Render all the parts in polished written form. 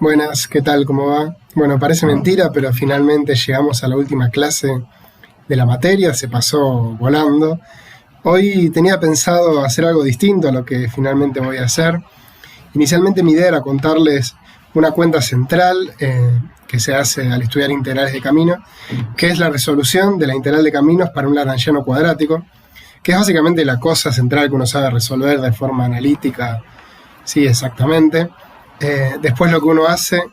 Buenas, ¿qué tal? ¿Cómo va? Bueno, parece mentira, pero finalmente llegamos a la última clase de la materia, se pasó volando. Hoy tenía pensado hacer algo distinto a lo que finalmente voy a hacer. Inicialmente mi idea era contarles una cuenta central que se hace al estudiar integrales de camino, que es la resolución de la integral de caminos para un lagrangiano cuadrático, que es básicamente la cosa central que uno sabe resolver de forma analítica. Sí, exactamente. Después lo que uno hace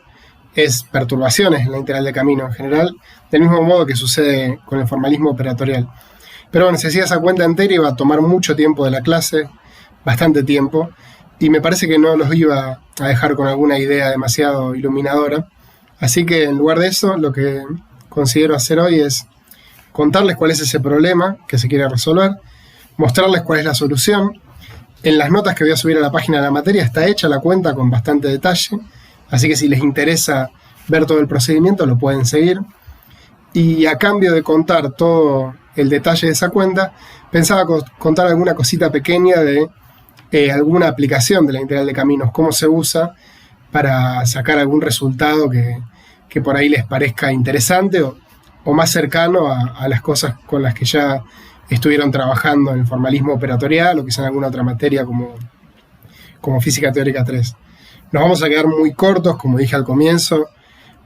es perturbaciones en la integral de camino en general, del mismo modo que sucede con el formalismo operatorial. Pero bueno, si hacía esa cuenta entera iba a tomar mucho tiempo de la clase, bastante tiempo, y me parece que no los iba a dejar con alguna idea demasiado iluminadora. Así que en lugar de eso, lo que considero hacer hoy es contarles cuál es ese problema que se quiere resolver, mostrarles cuál es la solución. En las notas que voy a subir a la página de la materia está hecha la cuenta con bastante detalle, así que si les interesa ver todo el procedimiento lo pueden seguir. Y a cambio de contar todo el detalle de esa cuenta, pensaba contar alguna cosita pequeña de alguna aplicación de la integral de caminos, cómo se usa para sacar algún resultado que por ahí les parezca interesante o más cercano a las cosas con las que ya estuvieron trabajando en el formalismo operatorial o quizá en alguna otra materia como física teórica 3. Nos vamos a quedar muy cortos, como dije al comienzo,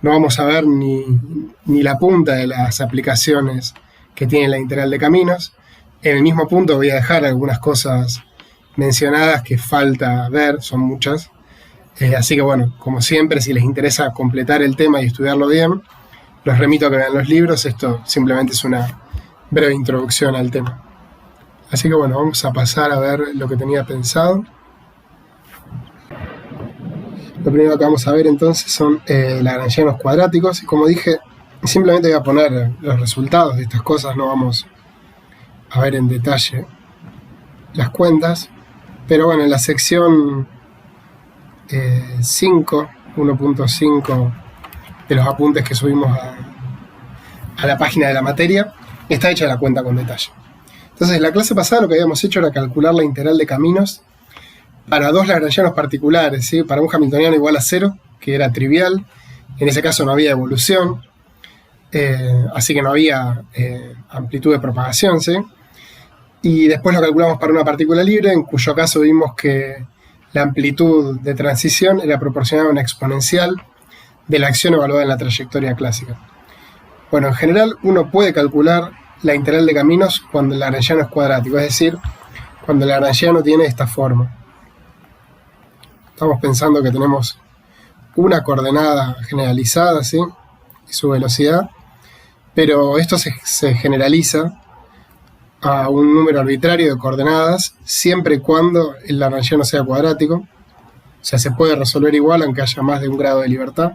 no vamos a ver ni la punta de las aplicaciones que tiene la integral de caminos. En el mismo punto voy a dejar algunas cosas mencionadas que falta ver, son muchas. Así que bueno, como siempre, si les interesa completar el tema y estudiarlo bien, los remito a que vean los libros. Esto simplemente es una breve introducción al tema. Así que bueno, vamos a pasar a ver lo que tenía pensado. Lo primero que vamos a ver entonces son lagrangianos cuadráticos. Y como dije, simplemente voy a poner los resultados de estas cosas, no vamos a ver en detalle las cuentas. Pero bueno, en la sección 5, 1.5 de los apuntes que subimos a la página de la materia, está hecha la cuenta con detalle. Entonces, en la clase pasada lo que habíamos hecho era calcular la integral de caminos para dos lagrangianos particulares, ¿sí? Para un hamiltoniano igual a 0, que era trivial. En ese caso no había evolución, así que no había amplitud de propagación, ¿sí? Y después lo calculamos para una partícula libre, en cuyo caso vimos que la amplitud de transición era proporcional a una exponencial de la acción evaluada en la trayectoria clásica. Bueno, en general uno puede calcular la integral de caminos cuando el lagrangiano es cuadrático, es decir, cuando el lagrangiano tiene esta forma. Estamos pensando que tenemos una coordenada generalizada, ¿sí? Y su velocidad, pero esto se generaliza a un número arbitrario de coordenadas siempre y cuando el lagrangiano sea cuadrático. O sea, se puede resolver igual aunque haya más de un grado de libertad.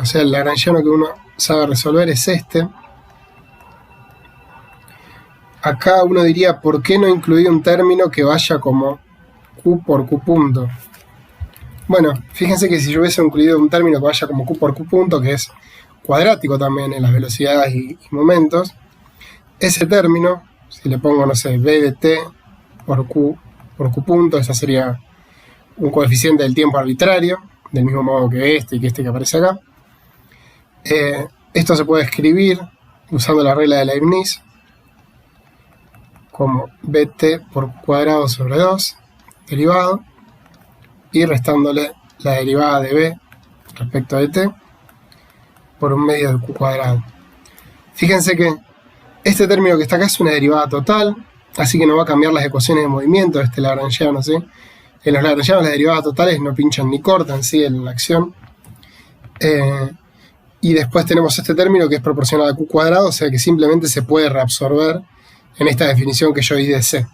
O sea, el lagrangiano que uno sabe resolver es este. Acá uno diría, ¿por qué no incluir un término que vaya como Q por Q punto? Bueno, fíjense que si yo hubiese incluido un término que vaya como Q por Q punto, que es cuadrático también en las velocidades y momentos, ese término, si le pongo, no sé, B de t por Q punto, esa sería un coeficiente del tiempo arbitrario, del mismo modo que este y que este que aparece acá. Esto se puede escribir usando la regla de Leibniz como bt por cuadrado sobre 2 derivado y restándole la derivada de b respecto de t por un medio de q cuadrado. Fíjense que este término que está acá es una derivada total, así que no va a cambiar las ecuaciones de movimiento de este lagrangiano, ¿sí? En los lagrangianos las derivadas totales no pinchan ni cortan, ¿sí? En la acción. Y después tenemos este término que es proporcional a q cuadrado, o sea que simplemente se puede reabsorber en esta definición que yo di de C.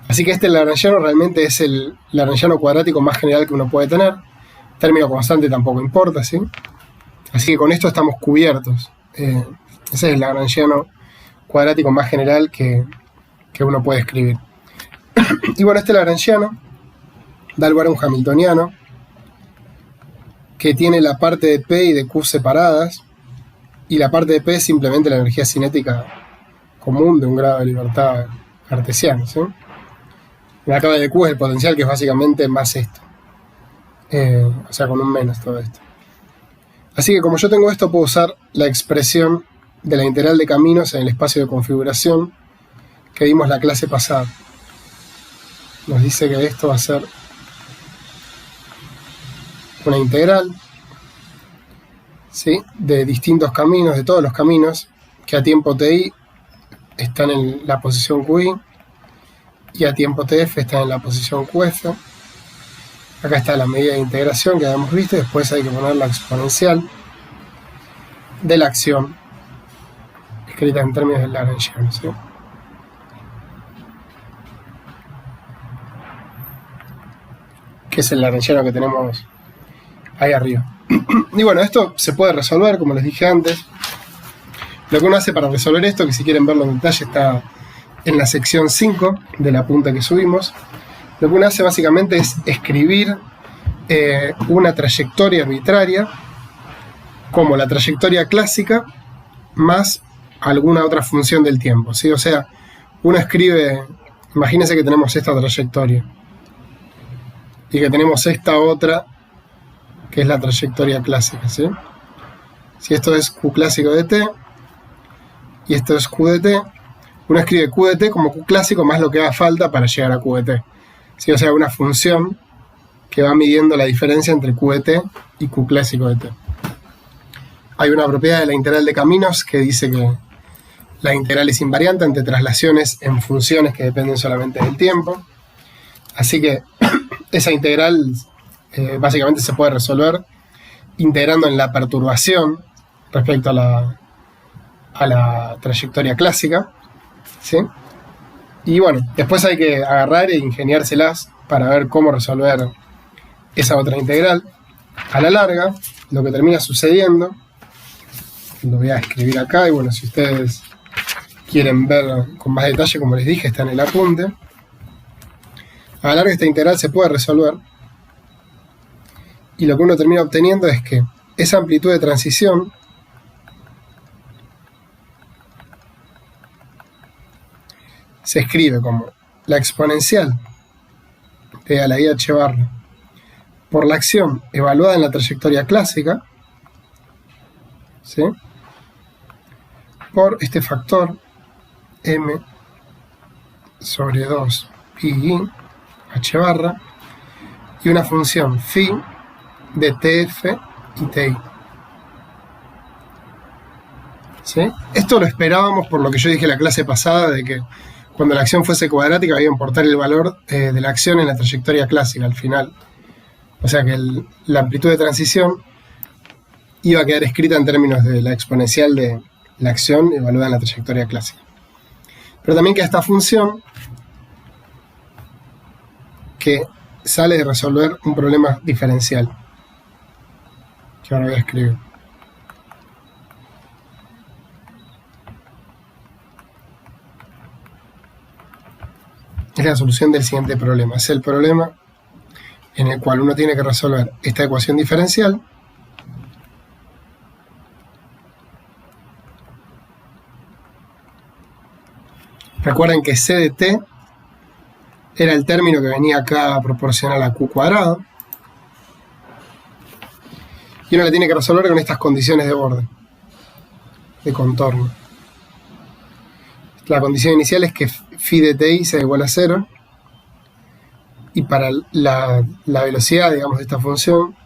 Así que este lagrangiano realmente es el lagrangiano cuadrático más general que uno puede tener. Término constante tampoco importa, ¿sí? Así que con esto estamos cubiertos. Ese es el lagrangiano cuadrático más general que uno puede escribir. Y bueno, este lagrangiano da lugar a un hamiltoniano que tiene la parte de P y de Q separadas, y la parte de P es simplemente la energía cinética común de un grado de libertad cartesiano, ¿sí? La capa de Q es el potencial, que es básicamente más esto. O sea, con un menos todo esto. Así que como yo tengo esto, puedo usar la expresión de la integral de caminos en el espacio de configuración que vimos la clase pasada. Nos dice que esto va a ser una integral, ¿sí?, de distintos caminos, de todos los caminos, que a tiempo ti están en la posición QI y a tiempo tf están en la posición QF. Acá está la medida de integración que habíamos visto, y después hay que poner la exponencial de la acción, escrita en términos del Lagrangiano, ¿sí? Que es el Lagrangiano que tenemos ahí arriba. Y bueno, esto se puede resolver, como les dije antes. Lo que uno hace para resolver esto, que si quieren verlo en detalle, está en la sección 5 de la punta que subimos. Lo que uno hace básicamente es escribir una trayectoria arbitraria como la trayectoria clásica más alguna otra función del tiempo, ¿sí? O sea, uno escribe, imagínense que tenemos esta trayectoria y que tenemos esta otra que es la trayectoria clásica, ¿sí? Si esto es Q clásico de t y esto es Q de t, uno escribe Q de t como Q clásico más lo que haga falta para llegar a Q de t, ¿sí? O sea, una función que va midiendo la diferencia entre Q de t y Q clásico de t. Hay una propiedad de la integral de caminos que dice que la integral es invariante ante traslaciones en funciones que dependen solamente del tiempo. Así que esa integral básicamente se puede resolver integrando en la perturbación respecto a la trayectoria clásica, ¿sí? Y bueno, después hay que agarrar e ingeniárselas para ver cómo resolver esa otra integral. A la larga, lo que termina sucediendo, lo voy a escribir acá, y bueno, si ustedes quieren ver con más detalle, como les dije, está en el apunte. A la larga esta integral se puede resolver, y lo que uno termina obteniendo es que esa amplitud de transición se escribe como la exponencial de a la IH barra por la acción evaluada en la trayectoria clásica, ¿sí?, por este factor m sobre 2 pi h barra y una función phi de tf y ti, ¿sí? Esto lo esperábamos por lo que yo dije en la clase pasada, de que cuando la acción fuese cuadrática iba a importar el valor de la acción en la trayectoria clásica al final. O sea que la amplitud de transición iba a quedar escrita en términos de la exponencial de la acción evaluada en la trayectoria clásica. Pero también queda esta función que sale de resolver un problema diferencial, que ahora voy a escribir. Es la solución del siguiente problema. Es el problema en el cual uno tiene que resolver esta ecuación diferencial Recuerden que c de t era el término que venía acá proporcional a q cuadrado. Y uno le tiene que resolver con estas condiciones de borde, de contorno. La condición inicial es que phi de ti sea igual a 0. Y para la velocidad, digamos, de esta función,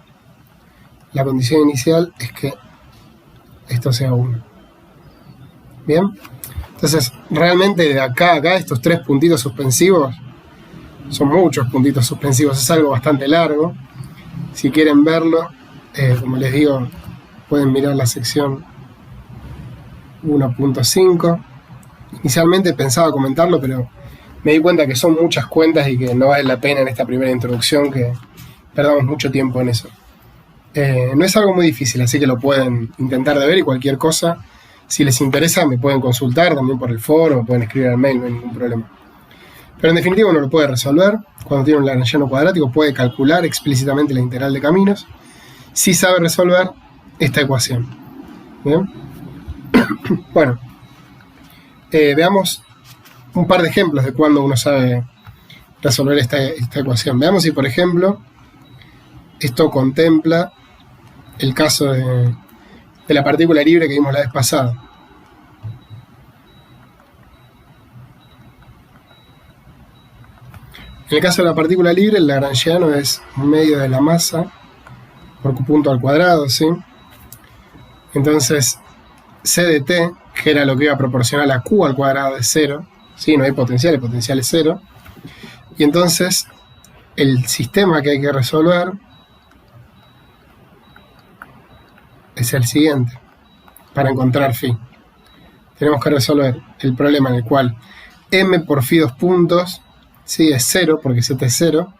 la condición inicial es que esto sea 1. ¿Bien? Entonces, realmente de acá a acá, estos 3 puntitos suspensivos, son muchos puntitos suspensivos, es algo bastante largo. Si quieren verlo, como les digo, pueden mirar la sección 1.5. Inicialmente pensaba comentarlo, pero me di cuenta que son muchas cuentas y que no vale la pena en esta primera introducción que perdamos mucho tiempo en eso. No es algo muy difícil, así que lo pueden intentar de ver, y cualquier cosa, si les interesa, me pueden consultar también por el foro, pueden escribir al mail, no hay ningún problema. Pero en definitiva uno lo puede resolver. Cuando tiene un Lagrangiano cuadrático puede calcular explícitamente la integral de caminos si sabe resolver esta ecuación. ¿Bien? Bueno, veamos un par de ejemplos de cuando uno sabe resolver esta ecuación. Veamos si, por ejemplo, esto contempla el caso de la partícula libre que vimos la vez pasada. En el caso de la partícula libre, el lagrangiano es un medio de la masa por Q punto al cuadrado, ¿sí? Entonces, C de t, que era lo que iba a proporcionar a Q al cuadrado, es 0, ¿sí? No hay potencial, el potencial es 0. Y entonces, el sistema que hay que resolver es el siguiente, para encontrar phi. Tenemos que resolver el problema en el cual m por phi 2 puntos, ¿sí? Es 0, porque z es 0.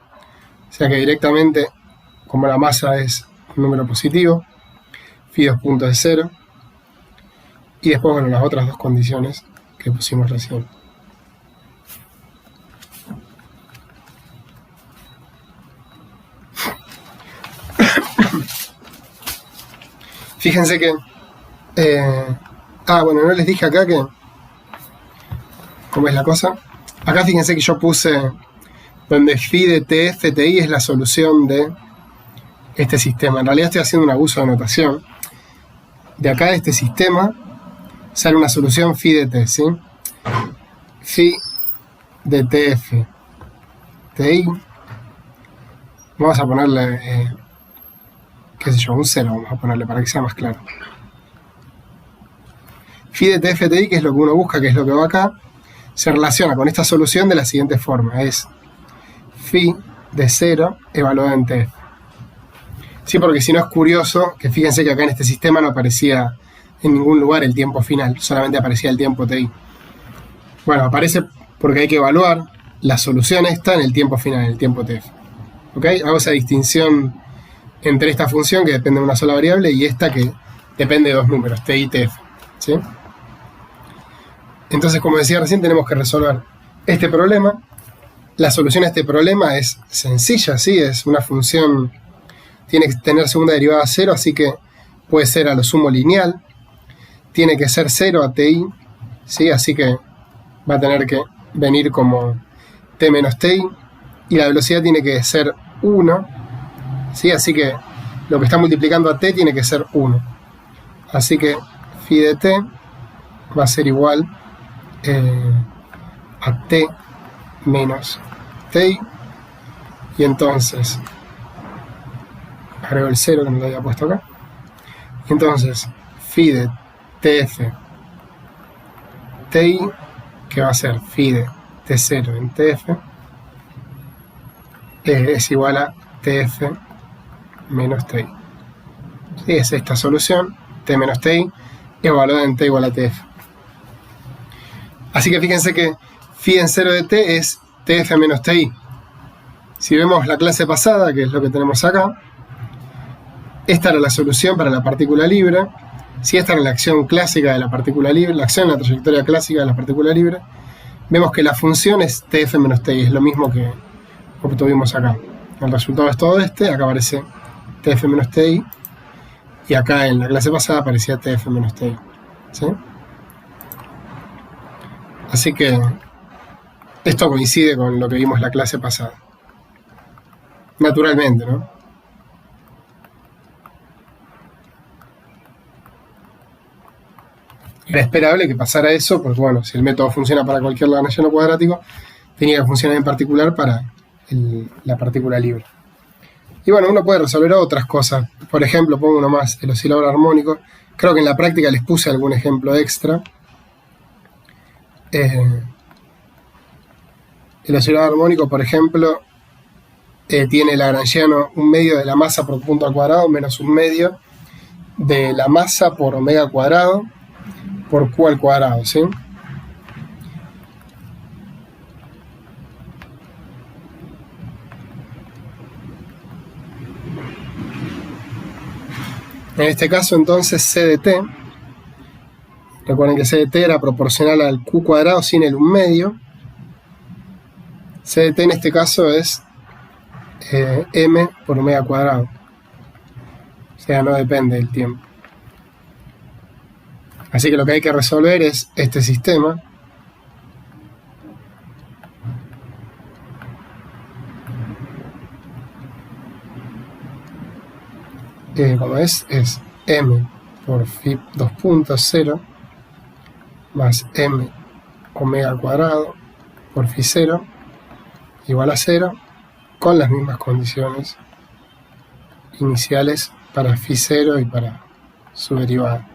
O sea que directamente, como la masa es un número positivo, phi 2 puntos es 0. Y después, bueno, las otras dos condiciones que pusimos recién. Fíjense que... bueno, no les dije acá que... ¿Cómo es la cosa? Acá fíjense que yo puse donde phi de t, ti es la solución de este sistema. En realidad estoy haciendo un abuso de notación. De acá de este sistema sale una solución phi de t, ¿sí? Phi de tf ti. Vamos a ponerle... qué sé yo, un 0 vamos a ponerle para que sea más claro. Phi de tf/ti, que es lo que uno busca, que es lo que va acá, se relaciona con esta solución de la siguiente forma. Es phi de 0 evaluado en tf. Sí, porque si no es curioso, que fíjense que acá en este sistema no aparecía en ningún lugar el tiempo final, solamente aparecía el tiempo ti. Bueno, aparece porque hay que evaluar la solución esta en el tiempo final, en el tiempo tf. ¿Ok? Hago esa distinción entre esta función que depende de una sola variable y esta que depende de dos números, t y tf, ¿sí? Entonces, como decía recién, tenemos que resolver este problema. La solución a este problema es sencilla, ¿sí? Es una función, tiene que tener segunda derivada 0, así que puede ser a lo sumo lineal. Tiene que ser 0 a ti, ¿sí? Así que va a tener que venir como t menos ti. Y la velocidad tiene que ser 1, ¿sí? Así que lo que está multiplicando a t tiene que ser 1. Así que phi de t va a ser igual a t menos ti. Y entonces, agrego el 0 que no lo había puesto acá. Y entonces, phi de tf ti, que va a ser phi de t0 en tf, es igual a tf menos ti. ¿Sí? Es esta solución, t menos ti, evaluada en t igual a tf. Así que fíjense que phi en 0 de t es tf menos ti. Si vemos la clase pasada, que es lo que tenemos acá, esta era la solución para la partícula libre. Si esta era la acción clásica de la partícula libre, la acción en la trayectoria clásica de la partícula libre, vemos que la función es tf menos ti, es lo mismo que obtuvimos acá. El resultado es todo este, acá aparece tf menos ti, y acá en la clase pasada aparecía tf menos ti, ¿sí? Así que esto coincide con lo que vimos en la clase pasada. Naturalmente, ¿no? Era esperable que pasara eso, porque bueno, si el método funciona para cualquier lagrangiano cuadrático, tenía que funcionar en particular para la partícula libre. Y bueno, uno puede resolver otras cosas. Por ejemplo, pongo uno más, el oscilador armónico. Creo que en la práctica les puse algún ejemplo extra. El oscilador armónico, por ejemplo, tiene lagrangiano un medio de la masa por punto al cuadrado menos un medio de la masa por omega cuadrado por q al cuadrado, ¿sí? En este caso, entonces, c de t, recuerden que c de t era proporcional al q cuadrado sin el 1 medio. C de t en este caso es m por omega cuadrado. O sea, no depende del tiempo. Así que lo que hay que resolver es este sistema. como es m por phi 2.0 más m omega al cuadrado por phi 0 igual a 0, con las mismas condiciones iniciales para phi 0 y para su derivada.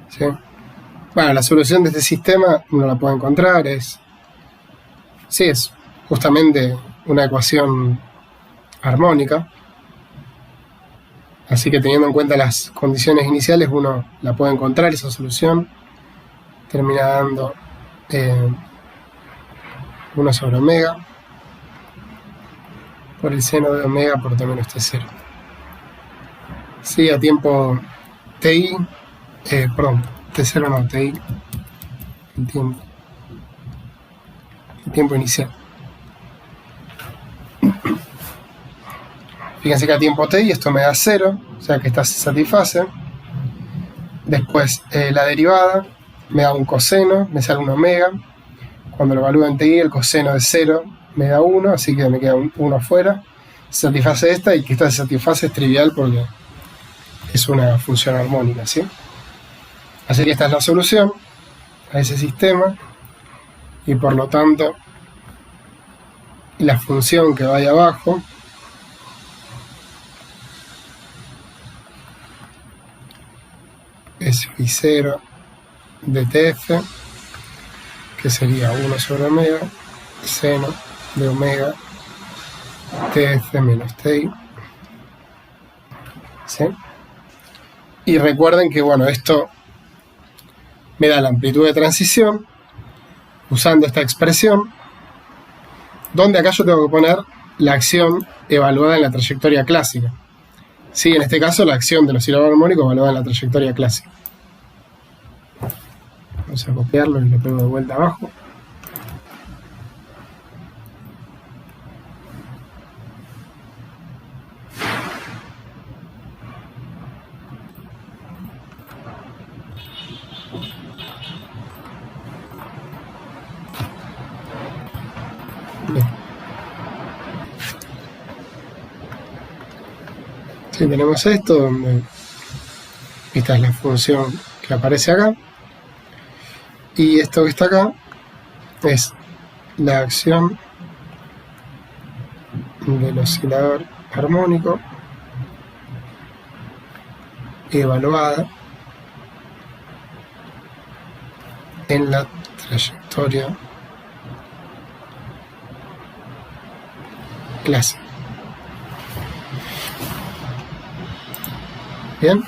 ¿Sí? Bueno, la solución de este sistema uno la puede encontrar, es justamente una ecuación armónica, así que teniendo en cuenta las condiciones iniciales uno la puede encontrar, esa solución termina dando 1 sobre omega por el seno de omega por t menos t0. Sí, a tiempo ti, t0 no, ti, el tiempo inicial. Fíjense que a tiempo t esto me da 0, o sea que esta se satisface. Después la derivada me da un coseno, me sale un omega. Cuando lo evalúo en ti, el coseno de 0 me da 1, así que me queda un 1 afuera. Se satisface esta, y que esta se satisface es trivial porque es una función armónica, ¿sí? Así que esta es la solución a ese sistema, y por lo tanto la función que va ahí abajo es phi 0 de tf, que sería 1 sobre omega seno de omega tf menos ti. ¿Sí? Y recuerden que, bueno, esto me da la amplitud de transición usando esta expresión, donde acá yo tengo que poner la acción evaluada en la trayectoria clásica. Sí, en este caso la acción del oscilador armónico evaluada en la trayectoria clásica. Vamos a copiarlo y lo pego de vuelta abajo. Bien. Sí, tenemos esto, donde esta es la función que aparece acá, y esto que está acá es la acción del oscilador armónico evaluada en la trayectoria clásica. Bien,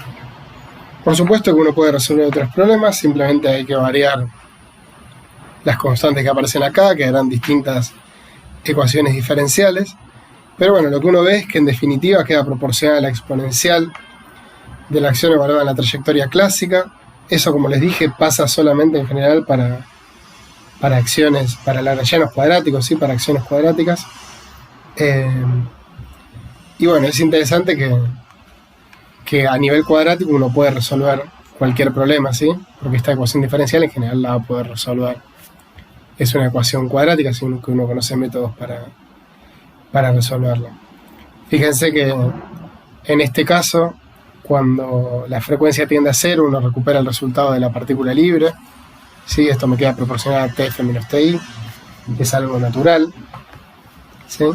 por supuesto que uno puede resolver otros problemas, simplemente hay que variar las constantes que aparecen acá, que eran distintas ecuaciones diferenciales, pero bueno, lo que uno ve es que en definitiva queda proporcional a la exponencial de la acción evaluada en la trayectoria clásica. Eso, como les dije, pasa solamente en general para acciones, para lagrangianos cuadráticos, ¿sí? Para acciones cuadráticas. Y bueno, es interesante que a nivel cuadrático uno puede resolver cualquier problema, ¿sí? Porque esta ecuación diferencial en general la va a poder resolver. Es una ecuación cuadrática, así que uno conoce métodos para resolverla. Fíjense que en este caso, cuando la frecuencia tiende a 0, uno recupera el resultado de la partícula libre, ¿sí? Esto me queda proporcional a Tf menos Ti, es algo natural, ¿sí?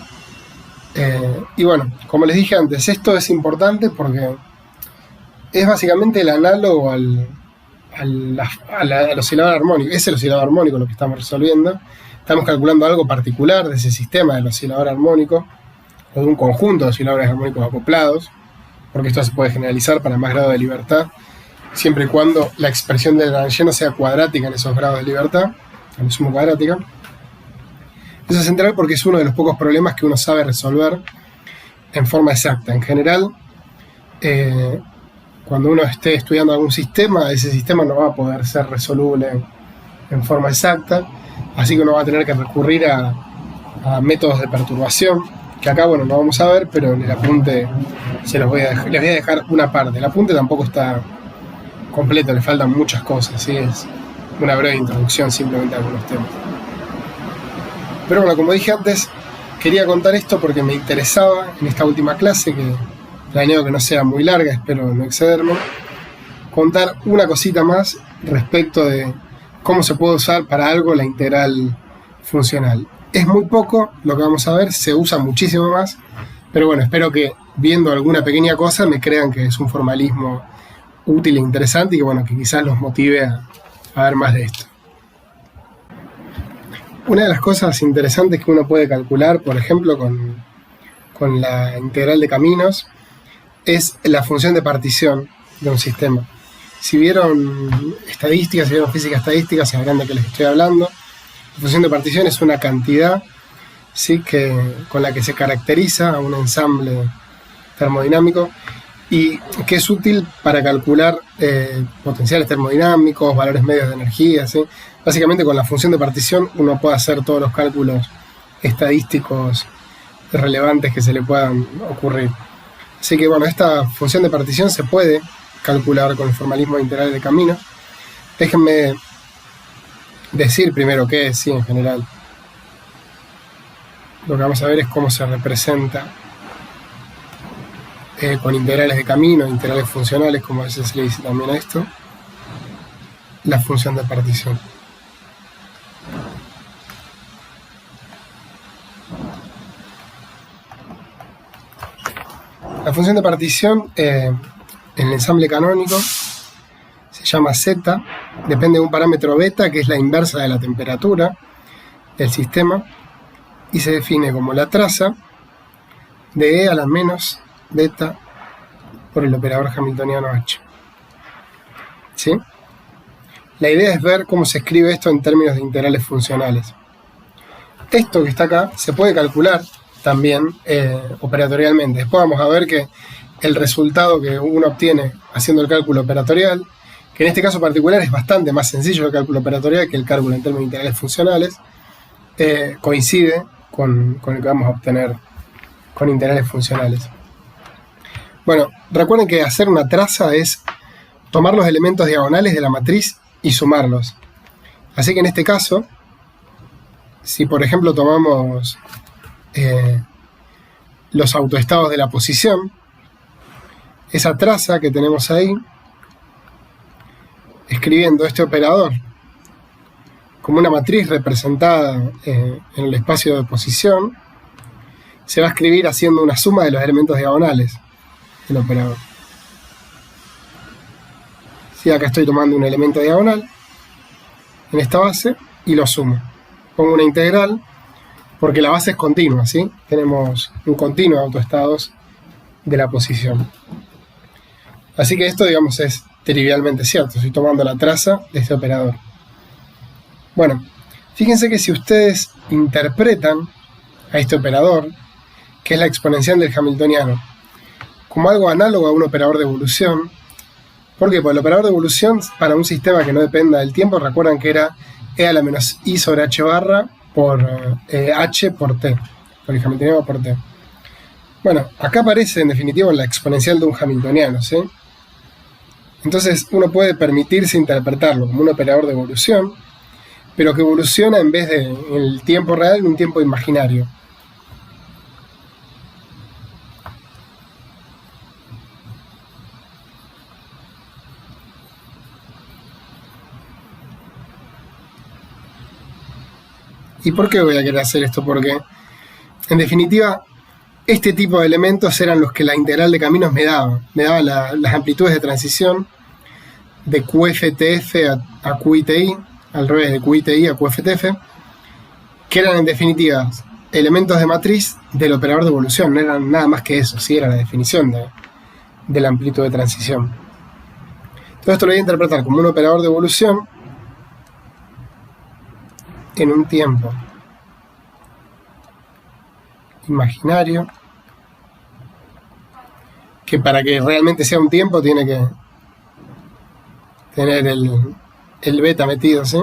Y bueno, como les dije antes, esto es importante porque es básicamente el análogo al oscilador armónico. Es el oscilador armónico lo que estamos resolviendo. Estamos calculando algo particular de ese sistema del oscilador armónico, o de un conjunto de osciladores armónicos acoplados, porque esto se puede generalizar para más grado de libertad, siempre y cuando la expresión del lagrangiano sea cuadrática en esos grados de libertad, en suma cuadrática. Eso es central porque es uno de los pocos problemas que uno sabe resolver en forma exacta. En general, cuando uno esté estudiando algún sistema, ese sistema no va a poder ser resoluble en forma exacta, así que uno va a tener que recurrir a métodos de perturbación, que acá, bueno, no vamos a ver, pero en el apunte les voy a dejar una parte. El apunte tampoco está completo, le faltan muchas cosas, ¿sí? Es una breve introducción simplemente a algunos temas. Pero bueno, como dije antes, quería contar esto porque me interesaba en esta última clase, que planeo que no sea muy larga, espero no excederme, contar una cosita más respecto de cómo se puede usar para algo la integral funcional. Es muy poco lo que vamos a ver, se usa muchísimo más, pero bueno, espero que viendo alguna pequeña cosa me crean que es un formalismo útil e interesante y que bueno, que quizás los motive a ver más de esto. Una de las cosas interesantes que uno puede calcular, por ejemplo, con la integral de caminos, es la función de partición de un sistema. Si vieron estadística, si vieron física estadística, sabrán de qué les estoy hablando. La función de partición es una cantidad, ¿sí?, con la que se caracteriza a un ensamble termodinámico y que es útil para calcular potenciales termodinámicos, valores medios de energía, ¿sí? Básicamente con la función de partición uno puede hacer todos los cálculos estadísticos relevantes que se le puedan ocurrir. Así que bueno, esta función de partición se puede calcular con el formalismo de integrales de caminos. Déjenme decir primero qué es, sí, en general. Lo que vamos a ver es cómo se representa con integrales de camino, integrales funcionales, como a veces se le dice también a esto, la función de partición. La función de partición en el ensamble canónico se llama z, depende de un parámetro beta, que es la inversa de la temperatura del sistema, y se define como la traza de E a la menos beta por el operador hamiltoniano H. ¿Sí? La idea es ver cómo se escribe esto en términos de integrales funcionales. Esto que está acá se puede calcular también operatorialmente. Después vamos a ver que el resultado que uno obtiene haciendo el cálculo operatorial, que en este caso particular es bastante más sencillo el cálculo operatorial que el cálculo en términos de integrales funcionales, coincide con el que vamos a obtener con integrales funcionales. Bueno, recuerden que hacer una traza es tomar los elementos diagonales de la matriz y sumarlos. Así que en este caso, si por ejemplo tomamos los autoestados de la posición, esa traza que tenemos ahí, escribiendo este operador como una matriz representada en el espacio de posición, se va a escribir haciendo una suma de los elementos diagonales del operador. Sí, acá estoy tomando un elemento diagonal en esta base y lo sumo. Pongo una integral porque la base es continua, ¿sí? Tenemos un continuo de autoestados de la posición. Así que esto, digamos, es trivialmente cierto. Estoy tomando la traza de este operador. Bueno, fíjense que si ustedes interpretan a este operador, que es la exponencial del hamiltoniano, como algo análogo a un operador de evolución. ¿Por qué? Porque el operador de evolución para un sistema que no dependa del tiempo, recuerdan que era e a la menos i sobre h barra por h por t, por el hamiltoniano por t. Bueno, acá aparece en definitiva la exponencial de un hamiltoniano, ¿sí? Entonces uno puede permitirse interpretarlo como un operador de evolución, pero que evoluciona en vez de en el tiempo real en un tiempo imaginario. ¿Y por qué voy a querer hacer esto? Porque, en definitiva, este tipo de elementos eran los que la integral de caminos me daba. Me daba las amplitudes de transición de QFTF a QITI, al revés, de QITI a QFTF, que eran, en definitiva, elementos de matriz del operador de evolución. No eran nada más que eso, sí, era la definición de la amplitud de transición. Todo esto lo voy a interpretar como un operador de evolución en un tiempo imaginario, que para que realmente sea un tiempo tiene que tener el beta metido, ¿sí?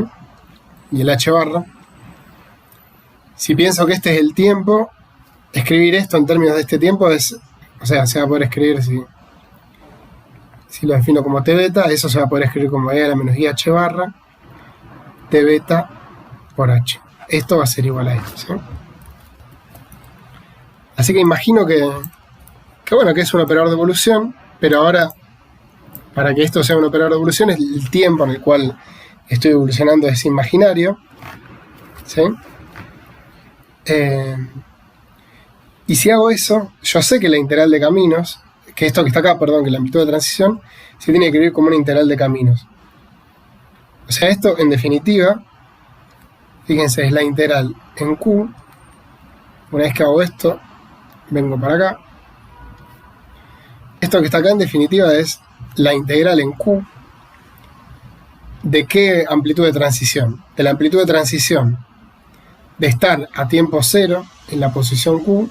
Y el h barra. Si pienso que este es el tiempo, escribir esto en términos de este tiempo es, o sea, se va a poder escribir si lo defino como t beta, eso se va a poder escribir como e a la menos i h barra t beta por h. Esto va a ser igual a esto, ¿sí? Así que imagino bueno, que es un operador de evolución, pero ahora, para que esto sea un operador de evolución, el tiempo en el cual estoy evolucionando es imaginario, ¿sí? Y si hago eso, yo sé que la integral de caminos, que esto que está acá, perdón, que la amplitud de transición, se tiene que escribir como una integral de caminos. O sea, esto, en definitiva, fíjense, es la integral en Q. Una vez que hago esto, vengo para acá. Esto que está acá, en definitiva, es la integral en Q. ¿De qué amplitud de transición? De la amplitud de transición de estar a tiempo cero en la posición Q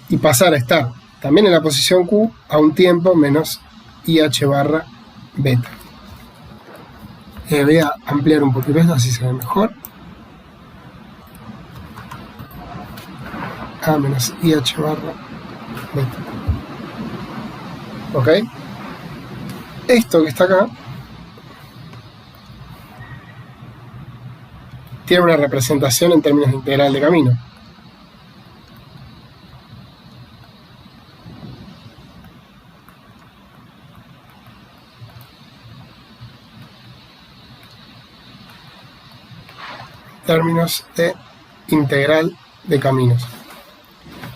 y pasar a estar también en la posición Q a un tiempo menos IH barra beta. Voy a ampliar un poquito esto, así se ve mejor. A menos IH barra beta. ¿Ok? Esto que está acá tiene una representación en términos de integral de camino. Términos de integral de caminos.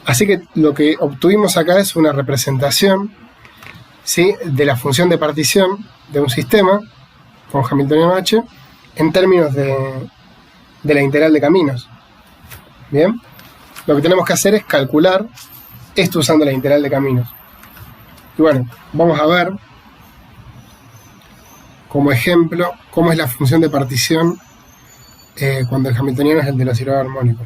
Así que lo que obtuvimos acá es una representación, ¿sí?, de la función de partición de un sistema con Hamiltoniano H en términos de la integral de caminos. Bien, lo que tenemos que hacer es calcular esto usando la integral de caminos. Y bueno, vamos a ver como ejemplo cómo es la función de partición cuando el hamiltoniano es el del oscilador armónico.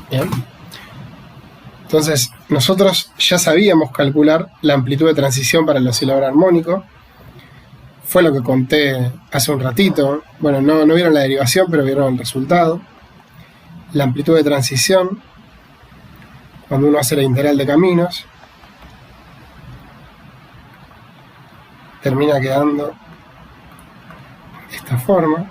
Bien. Entonces, nosotros ya sabíamos calcular la amplitud de transición para el oscilador armónico. Fue lo que conté hace un ratito. Bueno, no vieron la derivación, pero vieron el resultado. La amplitud de transición, cuando uno hace la integral de caminos, termina quedando de esta forma.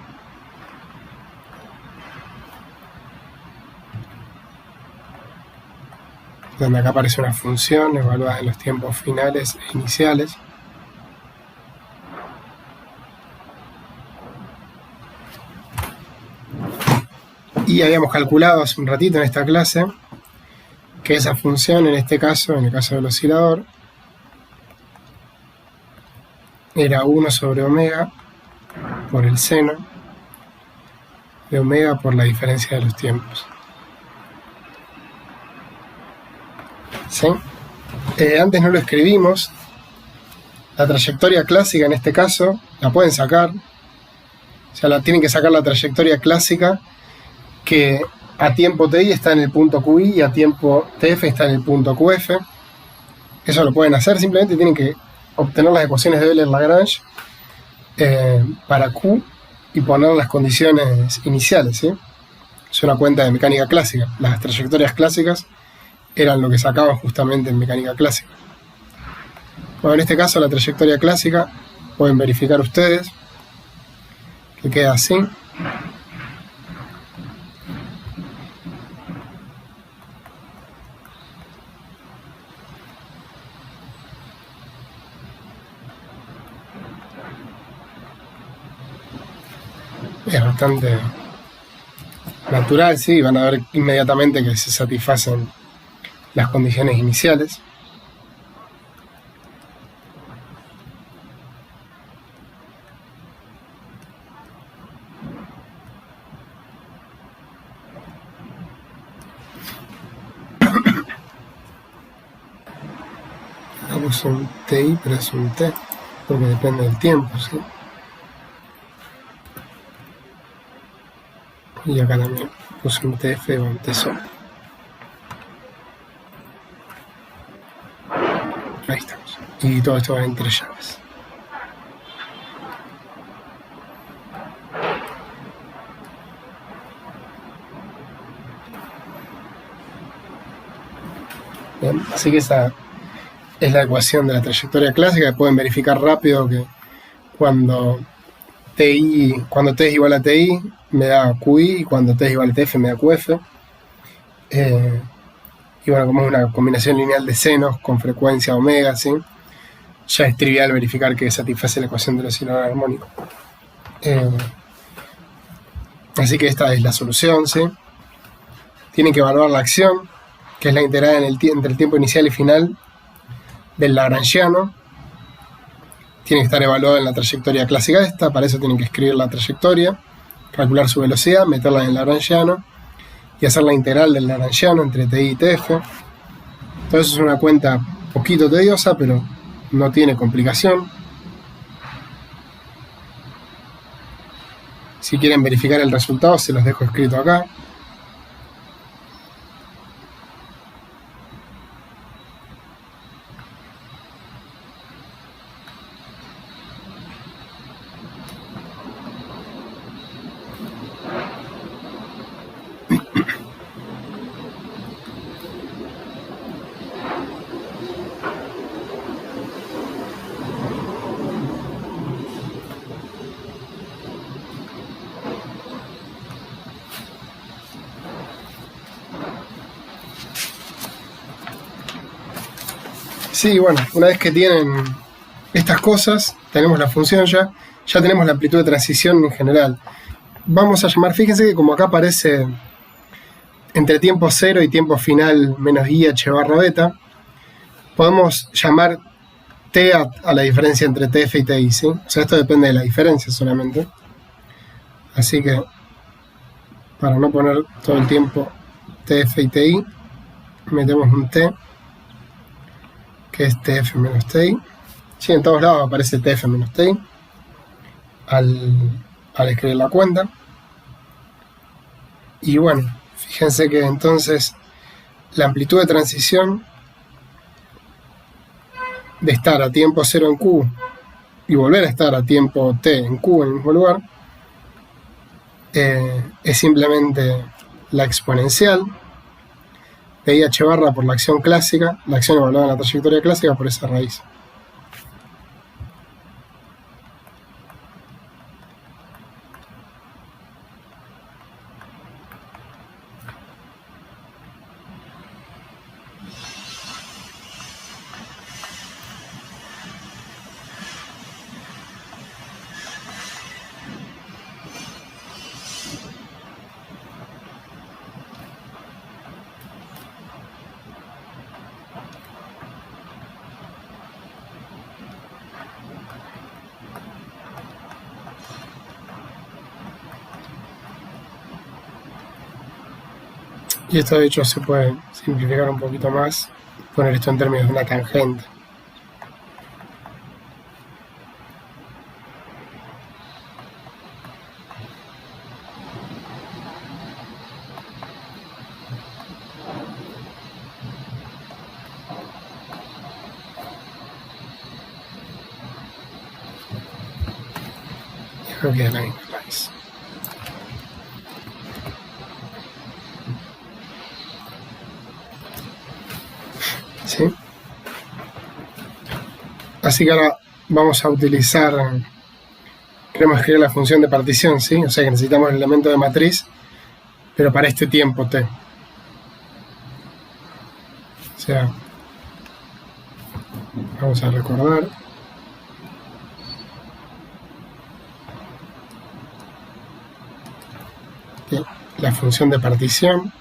Donde acá aparece una función evaluada en los tiempos finales e iniciales. Y habíamos calculado hace un ratito en esta clase que esa función, en este caso, en el caso del oscilador, era 1 sobre omega por el seno de omega por la diferencia de los tiempos. ¿Sí? Antes no lo escribimos. La trayectoria clásica en este caso la pueden sacar. O sea, tienen que sacar la trayectoria clásica que a tiempo TI está en el punto QI y a tiempo TF está en el punto QF. Eso lo pueden hacer, simplemente tienen que obtener las ecuaciones de Euler-Lagrange para Q y poner las condiciones iniciales, ¿sí? Es una cuenta de mecánica clásica. Las trayectorias clásicas eran lo que sacaban justamente en mecánica clásica. Bueno, en este caso la trayectoria clásica, pueden verificar ustedes, que queda así. Es bastante natural, sí, van a ver inmediatamente que se satisfacen las condiciones iniciales. Puse un TI, pero es un T, porque depende del tiempo, ¿sí? Y acá también puse un TF o un T solo. Ahí estamos. Y todo esto va en 3 llaves. Bien, así que esa es la ecuación de la trayectoria clásica, que pueden verificar rápido que cuando cuando t es igual a ti me da QI, y cuando t es igual a tf me da QF. Y bueno, como es una combinación lineal de senos con frecuencia omega, ¿sí? Ya es trivial verificar que satisface la ecuación del oscilador armónico. Así que esta es la solución, ¿sí? Tienen que evaluar la acción, que es la integral entre el tiempo inicial y final del lagrangiano. Tiene que estar evaluada en la trayectoria clásica esta, para eso tienen que escribir la trayectoria, calcular su velocidad, meterla en el lagrangiano y hacer la integral del lagrangiano entre ti y tf. Entonces es una cuenta un poquito tediosa, pero no tiene complicación. Si quieren verificar el resultado, se los dejo escrito acá. Sí, bueno, una vez que tienen estas cosas, tenemos la función ya tenemos la amplitud de transición en general. Vamos a llamar, fíjense que como acá aparece entre tiempo cero y tiempo final menos IH barra beta, podemos llamar T a la diferencia entre TF y TI, ¿sí? O sea, esto depende de la diferencia solamente. Así que, para no poner todo el tiempo TF y TI, metemos un T, que es TF menos TI. Sí, en todos lados aparece TF menos TI al escribir la cuenta. Y bueno, fíjense que entonces la amplitud de transición de estar a tiempo 0 en Q y volver a estar a tiempo T en Q en el mismo lugar es simplemente la exponencial de IH barra por la acción clásica, la acción evaluada en la trayectoria clásica por esa raíz. Y esto de hecho se puede simplificar un poquito más, poner esto en términos de una tangente. Yo creo que es la misma raíz. ¿Sí? Así que ahora vamos a utilizar, queremos escribir la función de partición, ¿sí? O sea que necesitamos el elemento de matriz, pero para este tiempo t. O sea, vamos a recordar. Que la función de partición,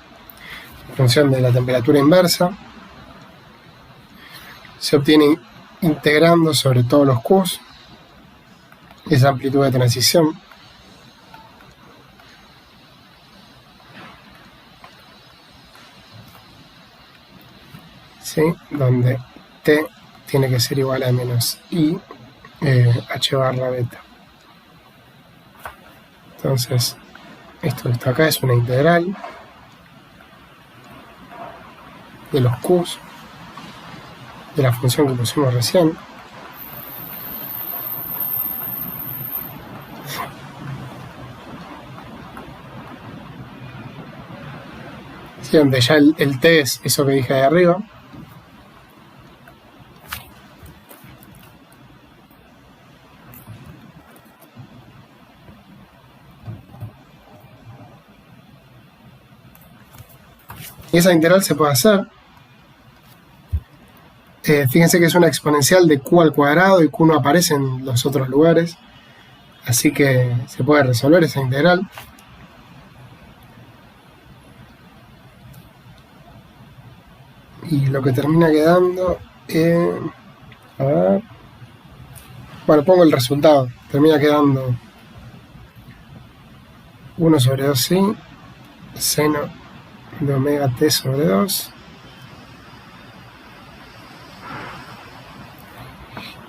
función de la temperatura inversa, se obtiene integrando sobre todos los Qs esa amplitud de transición. ¿Sí? Donde T tiene que ser igual a menos I H barra beta. Entonces, esto que está acá es una integral de los Qs de la función que pusimos recién. Sí, donde ya el T es eso que dije de arriba. Y esa integral se puede hacer. Fíjense que es una exponencial de q al cuadrado y q no aparece en los otros lugares. Así que se puede resolver esa integral. Y lo que termina quedando... a ver... Bueno, pongo el resultado. Termina quedando 1 sobre 2 sí, seno de omega t sobre 2.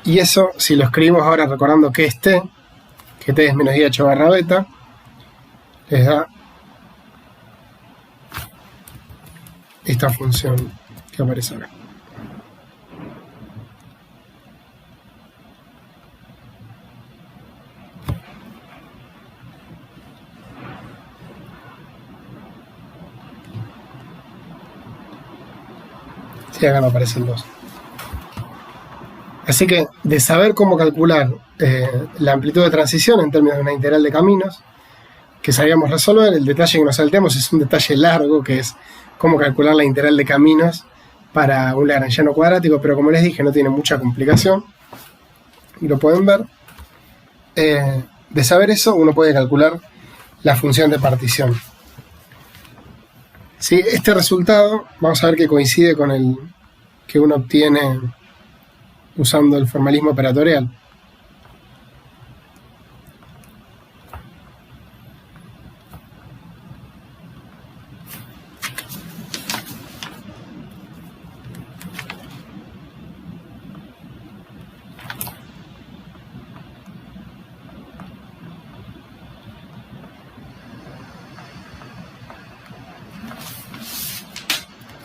Y eso, si lo escribimos ahora recordando que es t, que t es menos IH barra beta, les da esta función que aparece acá. Sí, acá no aparece el 2. Así que, de saber cómo calcular la amplitud de transición en términos de una integral de caminos, que sabíamos resolver, el detalle que nos saltemos es un detalle largo, que es cómo calcular la integral de caminos para un lagrangiano cuadrático, pero como les dije, no tiene mucha complicación, y lo pueden ver. De saber eso, uno puede calcular la función de partición. ¿Sí? Este resultado, vamos a ver que coincide con el que uno obtiene usando el formalismo operatorial.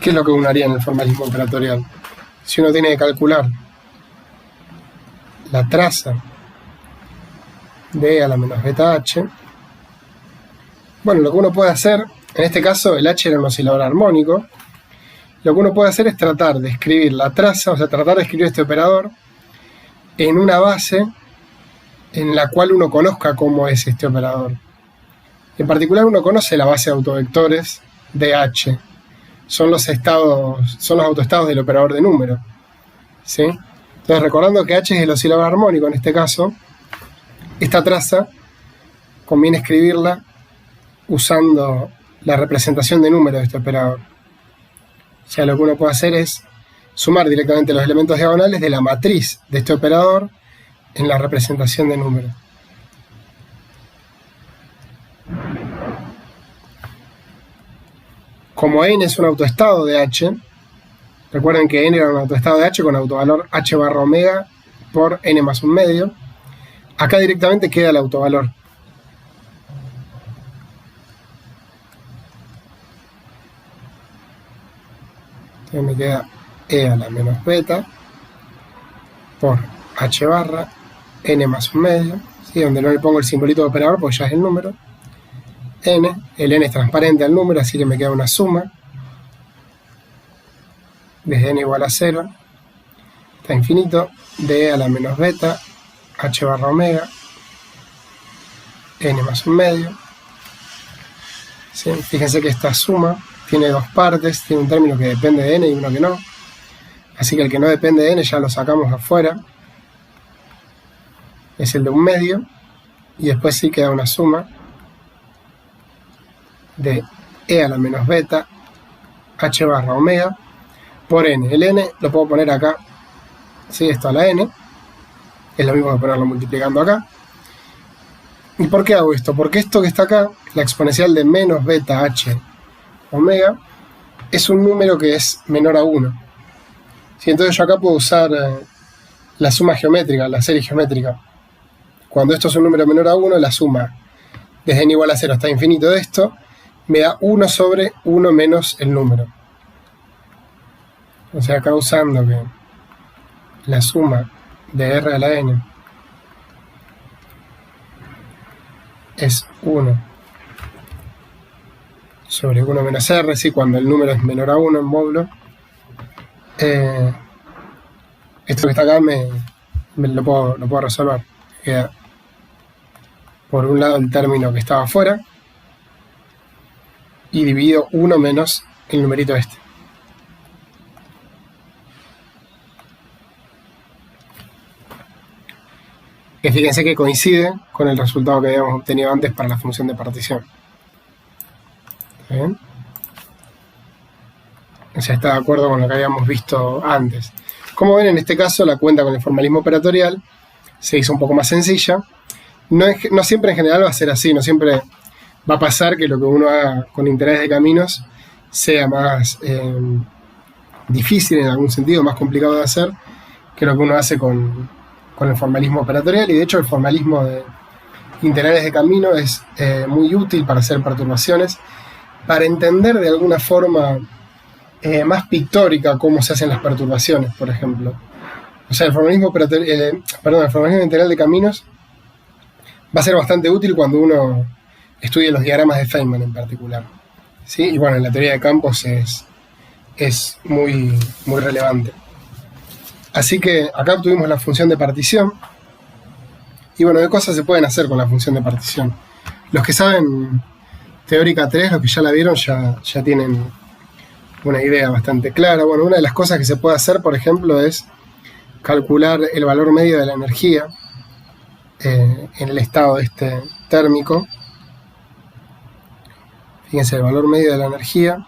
¿Qué es lo que uno haría en el formalismo operatorial? Si uno tiene que calcular la traza de E a la menos beta h, bueno, lo que uno puede hacer, en este caso el h era un oscilador armónico, lo que uno puede hacer es tratar de escribir la traza, o sea, tratar de escribir este operador en una base en la cual uno conozca cómo es este operador. En particular uno conoce la base de autovectores de h, son los autoestados del operador de número, ¿sí? Entonces, recordando que h es el oscilador armónico en este caso, esta traza conviene escribirla usando la representación de número de este operador. O sea, lo que uno puede hacer es sumar directamente los elementos diagonales de la matriz de este operador en la representación de número. Como n es un autoestado de h, recuerden que n era un autoestado de h con autovalor h barra omega por n más un medio. Acá directamente queda el autovalor. Entonces me queda e a la menos beta por h barra n más un medio, ¿sí? Donde no le pongo el simbolito de operador porque ya es el número. N, el n es transparente al número, así que me queda una suma desde n igual a 0 hasta infinito de e a la menos beta h barra omega n más un medio. ¿Sí? Fíjense que esta suma tiene dos partes, tiene un término que depende de n y uno que no, así que el que no depende de n ya lo sacamos afuera, es el de un medio, y después sí queda una suma de e a la menos beta h barra omega por n. El n lo puedo poner acá, ¿sí? Esto a la n, es lo mismo que ponerlo multiplicando acá. ¿Y por qué hago esto? Porque esto que está acá, la exponencial de menos beta h omega, es un número que es menor a 1. ¿Sí? Entonces yo acá puedo usar la suma geométrica, la serie geométrica. Cuando esto es un número menor a 1, la suma desde n igual a 0 hasta infinito de esto me da 1 sobre 1 menos el número. O sea, acá usando que la suma de r a la n es 1 sobre 1 menos r, ¿sí? Cuando el número es menor a 1 en módulo. Esto que está acá lo puedo resolver. Queda por un lado el término que estaba afuera y dividido 1 menos el numerito este. Que fíjense que coincide con el resultado que habíamos obtenido antes para la función de partición. ¿Está bien? O sea, está de acuerdo con lo que habíamos visto antes. Como ven, en este caso la cuenta con el formalismo operatorial se hizo un poco más sencilla. No siempre en general va a ser así, no siempre va a pasar que lo que uno haga con interés de caminos sea más difícil en algún sentido, más complicado de hacer que lo que uno hace con el formalismo operatorial. Y de hecho el formalismo de integrales de camino es muy útil para hacer perturbaciones, para entender de alguna forma más pictórica cómo se hacen las perturbaciones, por ejemplo. O sea, el formalismo integral de caminos va a ser bastante útil cuando uno estudie los diagramas de Feynman en particular, ¿sí? Y bueno, en la teoría de campos es muy, muy relevante. Así que acá obtuvimos la función de partición. Y bueno, ¿qué cosas se pueden hacer con la función de partición? Los que saben teórica 3, los que ya la vieron, ya tienen una idea bastante clara. Bueno, una de las cosas que se puede hacer, por ejemplo, es calcular el valor medio de la energía en el estado térmico. Fíjense, el valor medio de la energía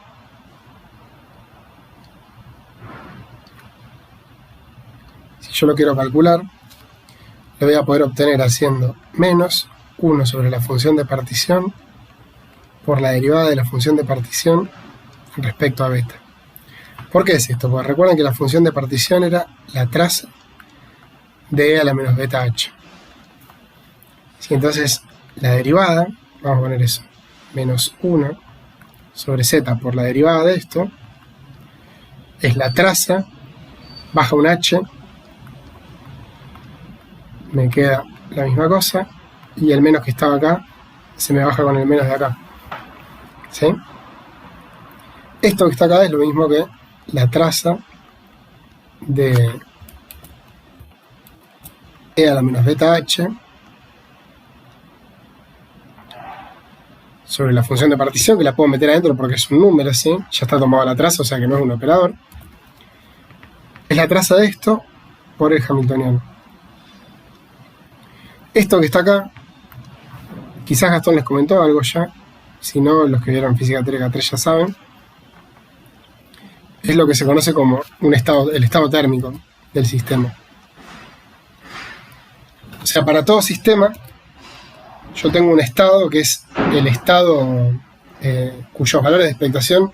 si yo lo quiero calcular, lo voy a poder obtener haciendo menos 1 sobre la función de partición por la derivada de la función de partición respecto a beta. ¿Por qué es esto? Porque recuerden que la función de partición era la traza de E a la menos beta h. ¿Sí? Entonces, la derivada, vamos a poner eso, menos 1 sobre z por la derivada de esto, es la traza, baja un h, me queda la misma cosa, y el menos que estaba acá se me baja con el menos de acá. ¿Sí? Esto que está acá es lo mismo que la traza de E a la menos beta h sobre la función de partición, que la puedo meter adentro porque es un número, ¿sí? Ya está tomada la traza, o sea que no es un operador. Es la traza de esto por el hamiltoniano. Esto que está acá, quizás Gastón les comentó algo ya, si no, los que vieron física teórica 3 ya saben, es lo que se conoce como el estado térmico del sistema. O sea, para todo sistema, yo tengo un estado que es el estado cuyos valores de expectación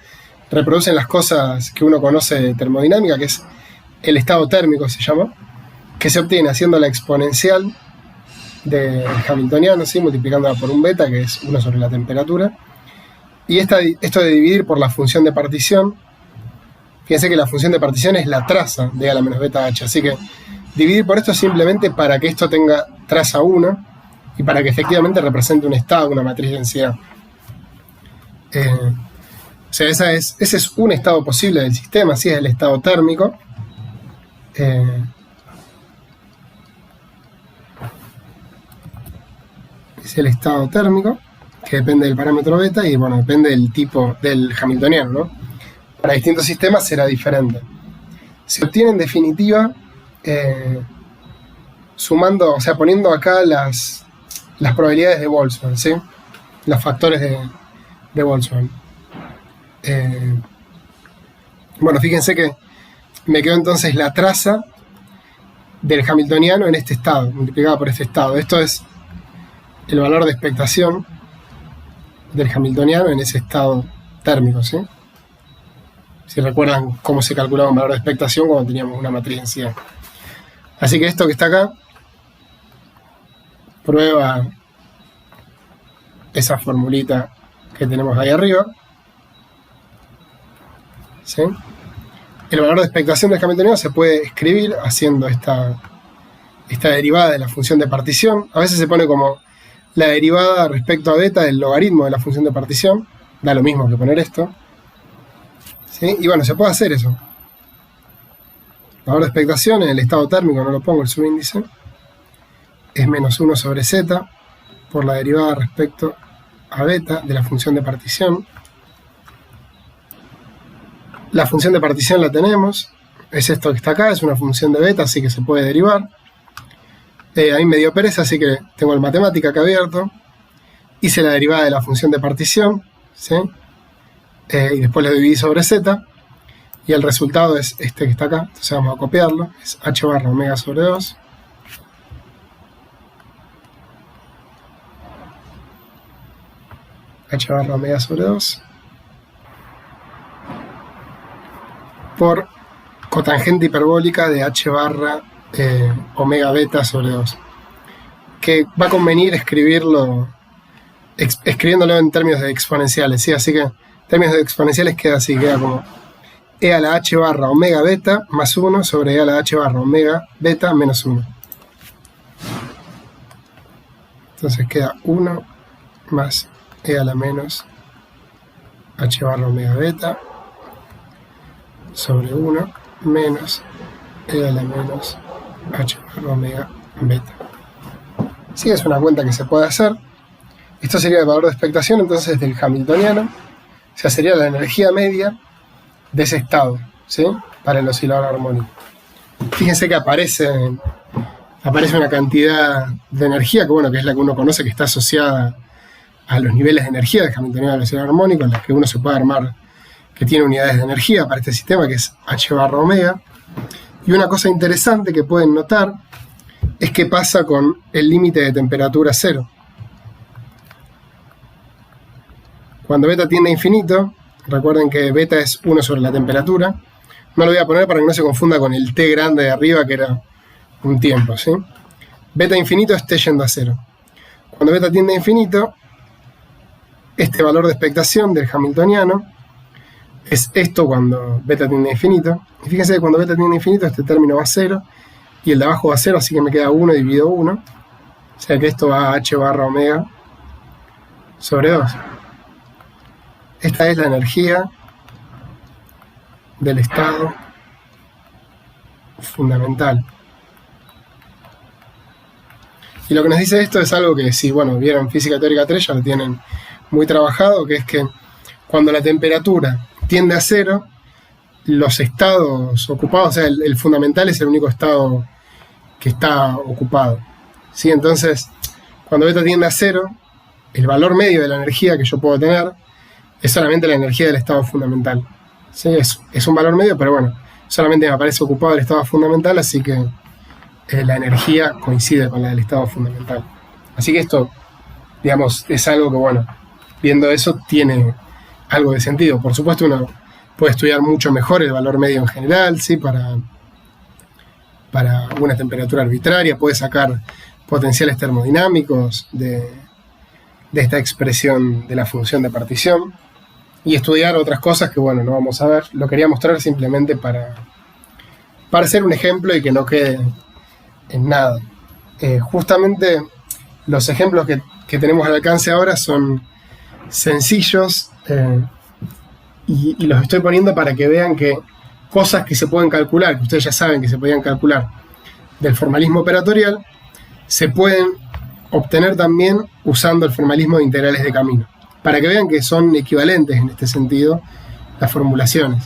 reproducen las cosas que uno conoce de termodinámica, que es el estado térmico, se llama, que se obtiene haciendo la exponencial del hamiltoniano, ¿sí? Multiplicándola por un beta, que es 1 sobre la temperatura. Y esto de dividir por la función de partición, fíjense que la función de partición es la traza de a la menos beta h, así que dividir por esto simplemente para que esto tenga traza 1 y para que efectivamente represente un estado, una matriz de densidad. O sea, ese es un estado posible del sistema, así es el estado térmico. Es el estado térmico, que depende del parámetro beta y bueno, depende del tipo del hamiltoniano, ¿no? Para distintos sistemas será diferente. Se obtiene en definitiva sumando, o sea, poniendo acá las probabilidades de Boltzmann, ¿sí? Los factores de Boltzmann. Bueno, fíjense que me quedó entonces la traza del hamiltoniano en este estado, multiplicada por este estado. Esto es el valor de expectación del hamiltoniano en ese estado térmico, ¿sí? Si recuerdan cómo se calculaba un valor de expectación cuando teníamos una matriz densidad. Así que esto que está acá prueba esa formulita que tenemos ahí arriba, ¿sí? El valor de expectación del hamiltoniano se puede escribir haciendo esta derivada de la función de partición. A veces se pone como la derivada respecto a beta del logaritmo de la función de partición. Da lo mismo que poner esto, ¿sí? Y bueno, se puede hacer eso. El valor de expectación en el estado térmico, no lo pongo el subíndice, es menos 1 sobre z por la derivada respecto a beta de la función de partición. La función de partición la tenemos, es esto que está acá, es una función de beta, así que se puede derivar. A mí me dio pereza, así que tengo el matemática acá abierto. Hice la derivada de la función de partición, ¿sí? Y después lo dividí sobre z. Y el resultado es este que está acá. Entonces vamos a copiarlo. Es h barra omega sobre 2. H barra omega sobre 2. Por cotangente hiperbólica de h barra omega beta sobre 2. Que va a convenir escribiéndolo en términos de exponenciales, ¿sí? Así que en términos de exponenciales queda así, queda como e a la h barra omega beta más 1 sobre e a la h barra omega beta menos 1. Entonces queda 1 más e a la menos h barra omega beta sobre 1 menos e a la menos h barra omega beta. Sí, es una cuenta que se puede hacer. Esto sería el valor de expectación entonces del hamiltoniano. O sea, sería la energía media de ese estado, ¿sí? Para el oscilador armónico. Fíjense que aparece una cantidad de energía que, bueno, que es la que uno conoce, que está asociada a los niveles de energía del hamiltoniano del oscilador armónico, en las que uno se puede armar, que tiene unidades de energía para este sistema, que es h barra omega. Y una cosa interesante que pueden notar es qué pasa con el límite de temperatura cero. Cuando beta tiende a infinito, recuerden que beta es 1 sobre la temperatura. No lo voy a poner para que no se confunda con el t grande de arriba, que era un tiempo, ¿sí? Beta infinito es t yendo a 0. Cuando beta tiende a infinito, este valor de expectación del hamiltoniano es esto cuando beta tiende a infinito. Y fíjense que cuando beta tiende a infinito, este término va a 0 y el de abajo va a 0, así que me queda 1 dividido 1. O sea que esto va a h barra omega sobre 2. Esta es la energía del estado fundamental. Y lo que nos dice esto es algo que, si bueno, vieron física teórica 3, ya lo tienen muy trabajado, que es que cuando la temperatura tiende a 0, los estados ocupados, o sea, el fundamental es el único estado que está ocupado, ¿sí? Entonces, cuando beta tiende a 0, el valor medio de la energía que yo puedo tener es solamente la energía del estado fundamental, ¿sí? Es un valor medio, pero bueno, solamente me aparece ocupado el estado fundamental, así que la energía coincide con la del estado fundamental. Así que esto, digamos, es algo que, bueno, viendo eso tiene algo de sentido. Por supuesto, uno puede estudiar mucho mejor el valor medio en general, ¿sí? Para una temperatura arbitraria, puede sacar potenciales termodinámicos de esta expresión de la función de partición y estudiar otras cosas que, bueno, no vamos a ver. Lo quería mostrar simplemente para hacer un ejemplo y que no quede en nada. Justamente los ejemplos que tenemos al alcance ahora son sencillos y los estoy poniendo para que vean que cosas que se pueden calcular, que ustedes ya saben que se podían calcular del formalismo operatorial, se pueden obtener también usando el formalismo de integrales de camino, para que vean que son equivalentes en este sentido las formulaciones,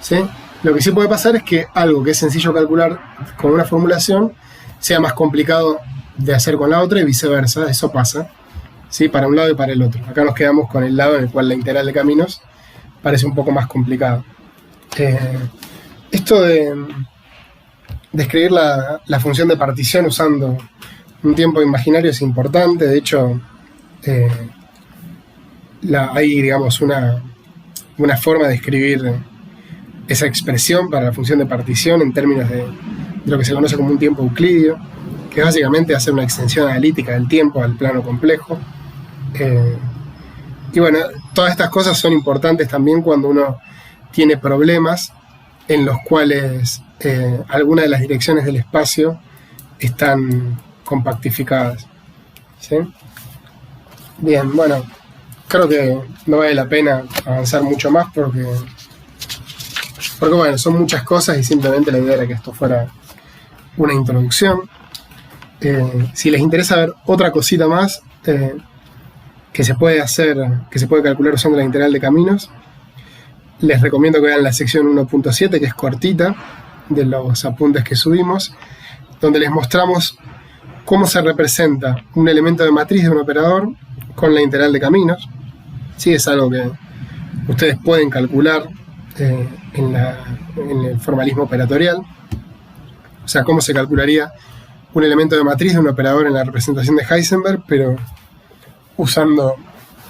¿sí? Lo que sí puede pasar es que algo que es sencillo calcular con una formulación sea más complicado de hacer con la otra y viceversa. Eso pasa, ¿sí? Para un lado y para el otro. Acá nos quedamos con el lado en el cual la integral de caminos parece un poco más complicado. Esto de escribir la función de partición usando un tiempo imaginario es importante. De hecho, hay, digamos, una forma de escribir esa expresión para la función de partición en términos de lo que se conoce como un tiempo euclidio, que básicamente hace una extensión analítica del tiempo al plano complejo. Y bueno, todas estas cosas son importantes también cuando uno tiene problemas en los cuales algunas de las direcciones del espacio están compactificadas, ¿sí? Bien, bueno, creo que no vale la pena avanzar mucho más porque bueno, son muchas cosas y simplemente la idea era que esto fuera una introducción. Si les interesa ver otra cosita más que se puede calcular usando la integral de caminos, les recomiendo que vean la sección 1.7, que es cortita, de los apuntes que subimos, donde les mostramos cómo se representa un elemento de matriz de un operador con la integral de caminos. Sí, es algo que ustedes pueden calcular en el formalismo operatorial. O sea, cómo se calcularía un elemento de matriz de un operador en la representación de Heisenberg, pero usando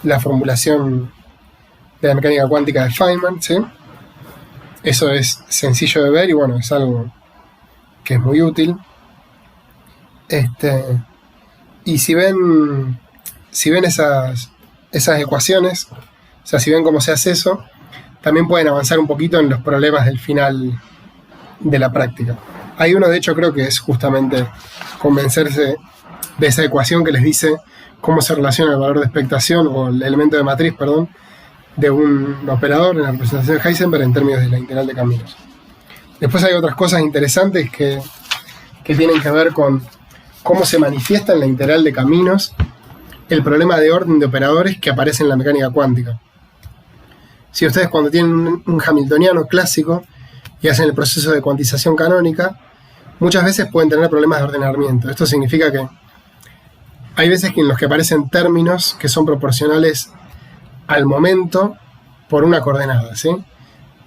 la formulación de la mecánica cuántica de Feynman, ¿sí? Eso es sencillo de ver y bueno, es algo que es muy útil. Y si ven esas ecuaciones, o sea, si ven cómo se hace eso, también pueden avanzar un poquito en los problemas del final de la práctica. Hay uno, de hecho, creo que es justamente convencerse de esa ecuación que les dice cómo se relaciona el valor de expectación, o el elemento de matriz, perdón, de un operador en la representación de Heisenberg en términos de la integral de caminos. Después hay otras cosas interesantes que tienen que ver con cómo se manifiesta en la integral de caminos el problema de orden de operadores que aparece en la mecánica cuántica. Si ustedes, cuando tienen un hamiltoniano clásico y hacen el proceso de cuantización canónica, muchas veces pueden tener problemas de ordenamiento. Esto significa que hay veces en los que aparecen términos que son proporcionales al momento por una coordenada, ¿sí?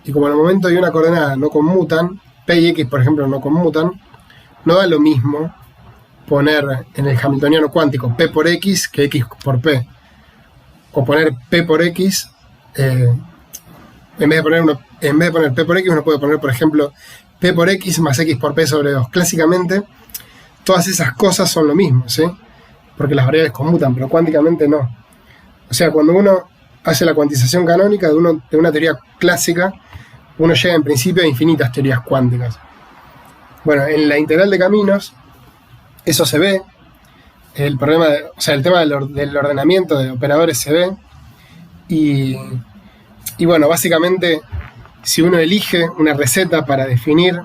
Y como el momento y una coordenada no conmutan, P y X, por ejemplo, no conmutan, no da lo mismo poner en el hamiltoniano cuántico P por X que X por P. O poner P por X, en vez de poner P por X, uno puede poner, por ejemplo, P por X más X por P sobre 2. Clásicamente, todas esas cosas son lo mismo, ¿sí? Porque las variables conmutan, pero cuánticamente no. O sea, cuando uno hace la cuantización canónica de una teoría clásica, uno llega en principio a infinitas teorías cuánticas. Bueno, en la integral de caminos, eso se ve. El problema, el tema del ordenamiento de operadores se ve. Y bueno, básicamente, si uno elige una receta para definir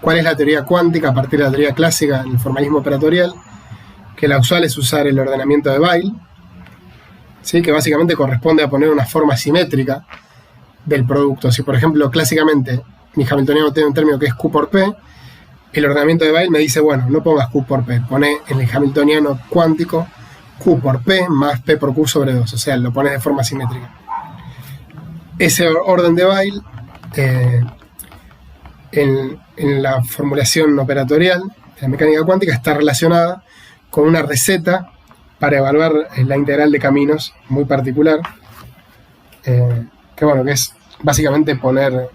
cuál es la teoría cuántica a partir de la teoría clásica en el formalismo operatorial, que la usual es usar el ordenamiento de Weyl, ¿sí? Que básicamente corresponde a poner una forma simétrica del producto. Si, por ejemplo, clásicamente mi hamiltoniano tiene un término que es Q por P, el ordenamiento de Weyl me dice, bueno, no pongas Q por P, pone en el hamiltoniano cuántico Q por P más P por Q sobre 2, o sea, lo pones de forma simétrica. Ese orden de Weyl, en la formulación operatorial de la mecánica cuántica, está relacionada con una receta para evaluar la integral de caminos muy particular, que es básicamente poner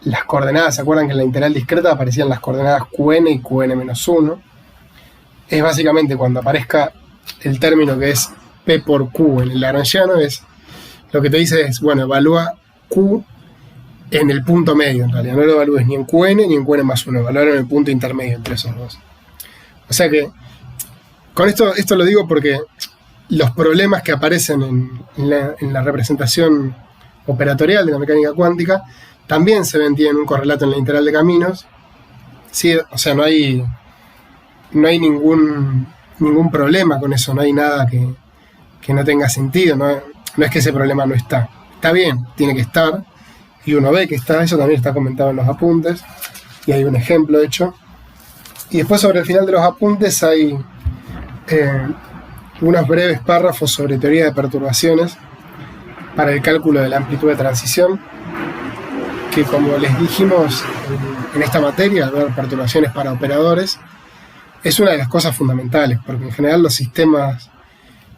las coordenadas. ¿Se acuerdan que en la integral discreta aparecían las coordenadas Qn y Qn-1? Es básicamente cuando aparezca el término que es P por Q en el lagrangiano, es lo que te dice es, bueno, evalúa Q en el punto medio, en realidad. No lo evalúes ni en Qn ni en Qn más 1, evalúalo en el punto intermedio entre esos dos. O sea que, con esto lo digo porque los problemas que aparecen en la representación operatorial de la mecánica cuántica también tienen un correlato en la integral de caminos. Sí, o sea, no hay ningún problema con eso, no hay nada que no tenga sentido, no es que ese problema no está. Está bien, tiene que estar, y uno ve que está, eso también está comentado en los apuntes, y hay un ejemplo hecho. Y después, sobre el final de los apuntes, hay unos breves párrafos sobre teoría de perturbaciones para el cálculo de la amplitud de transición, que, como les dijimos en esta materia, ver perturbaciones para operadores, es una de las cosas fundamentales, porque en general los sistemas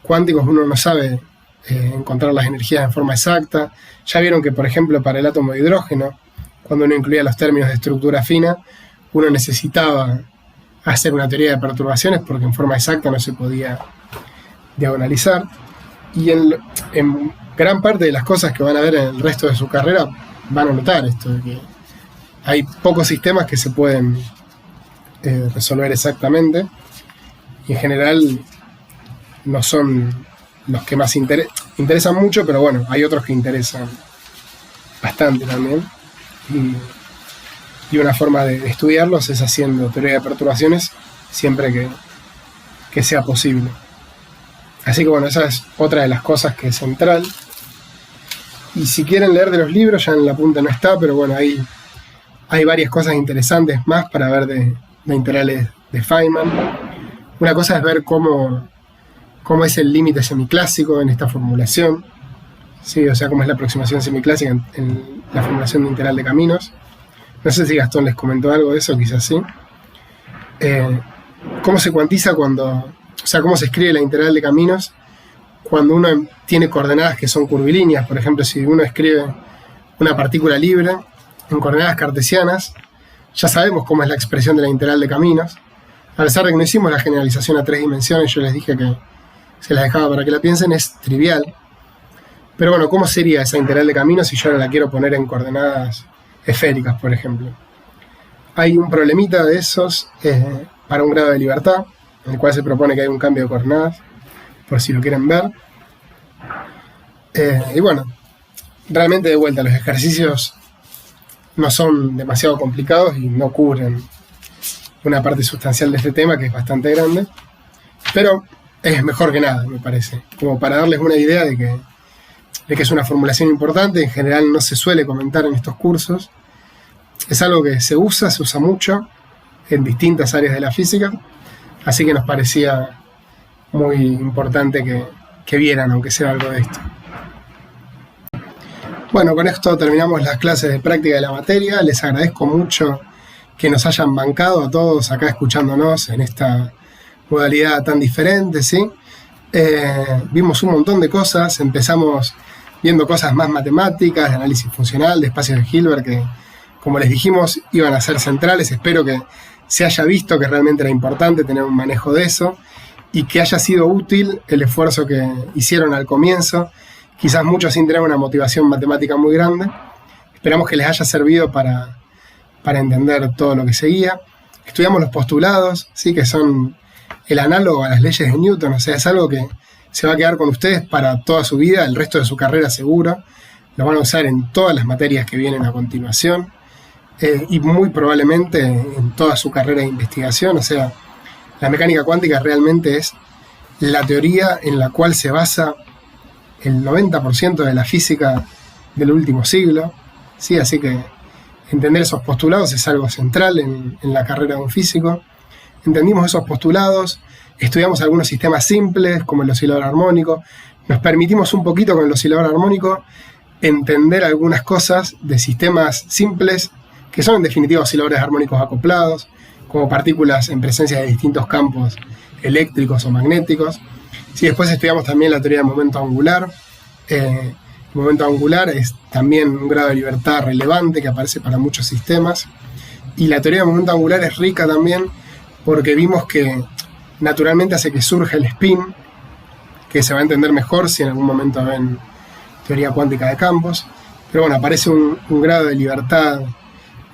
cuánticos uno no sabe encontrar las energías en forma exacta. Ya vieron que, por ejemplo, para el átomo de hidrógeno, cuando uno incluía los términos de estructura fina, uno necesitaba hacer una teoría de perturbaciones porque en forma exacta no se podía diagonalizar. Y en gran parte de las cosas que van a ver en el resto de su carrera van a notar esto, de que hay pocos sistemas que se pueden resolver exactamente, y en general no son los que más interesan mucho, pero bueno, hay otros que interesan bastante también, y una forma de estudiarlos es haciendo teoría de perturbaciones siempre que sea posible. Así que bueno, esa es otra de las cosas que es central. Y si quieren leer de los libros, ya en la punta no está, pero bueno, hay varias cosas interesantes más para ver de integrales de Feynman. Una cosa es ver cómo es el límite semiclásico en esta formulación, ¿sí? O sea, cómo es la aproximación semiclásica en la formulación de integral de caminos. No sé si Gastón les comentó algo de eso, quizás sí. Cómo se cuantiza o sea, cómo se escribe la integral de caminos cuando uno tiene coordenadas que son curvilíneas. Por ejemplo, si uno escribe una partícula libre en coordenadas cartesianas, ya sabemos cómo es la expresión de la integral de caminos. A pesar de que no hicimos la generalización a 3 dimensiones, yo les dije que se las dejaba para que la piensen, es trivial. Pero bueno, ¿cómo sería esa integral de caminos si yo ahora la quiero poner en coordenadas esféricas, por ejemplo? Hay un problemita de esos para un grado de libertad, en el cual se propone que hay un cambio de coordenadas, por si lo quieren ver. Y bueno, realmente de vuelta, los ejercicios no son demasiado complicados y no cubren una parte sustancial de este tema, que es bastante grande, pero es mejor que nada, me parece, como para darles una idea de que es una formulación importante. En general no se suele comentar en estos cursos, es algo que se usa mucho en distintas áreas de la física, así que nos parecía muy importante que vieran, aunque sea algo de esto. Bueno, con esto terminamos las clases de práctica de la materia. Les agradezco mucho que nos hayan bancado a todos acá escuchándonos en esta modalidad tan diferente, ¿sí? Vimos un montón de cosas. Empezamos viendo cosas más matemáticas, de análisis funcional, de espacios de Hilbert, que, como les dijimos, iban a ser centrales. Espero que se haya visto que realmente era importante tener un manejo de eso y que haya sido útil el esfuerzo que hicieron al comienzo, quizás muchos sin tener una motivación matemática muy grande. Esperamos que les haya servido para entender todo lo que seguía. Estudiamos los postulados, ¿sí? Que son el análogo a las leyes de Newton, o sea, es algo que se va a quedar con ustedes para toda su vida, el resto de su carrera seguro. Lo van a usar en todas las materias que vienen a continuación, y muy probablemente en toda su carrera de investigación. O sea, la mecánica cuántica realmente es la teoría en la cual se basa el 90% de la física del último siglo, ¿sí? Así que entender esos postulados es algo central en la carrera de un físico. Entendimos esos postulados, estudiamos algunos sistemas simples como el oscilador armónico, nos permitimos un poquito con el oscilador armónico entender algunas cosas de sistemas simples que son en definitiva osciladores armónicos acoplados, como partículas en presencia de distintos campos eléctricos o magnéticos. Sí, después estudiamos también la teoría del momento angular. El momento angular es también un grado de libertad relevante que aparece para muchos sistemas. Y la teoría del momento angular es rica también porque vimos que naturalmente hace que surja el spin, que se va a entender mejor si en algún momento ven teoría cuántica de campos. Pero bueno, aparece un grado de libertad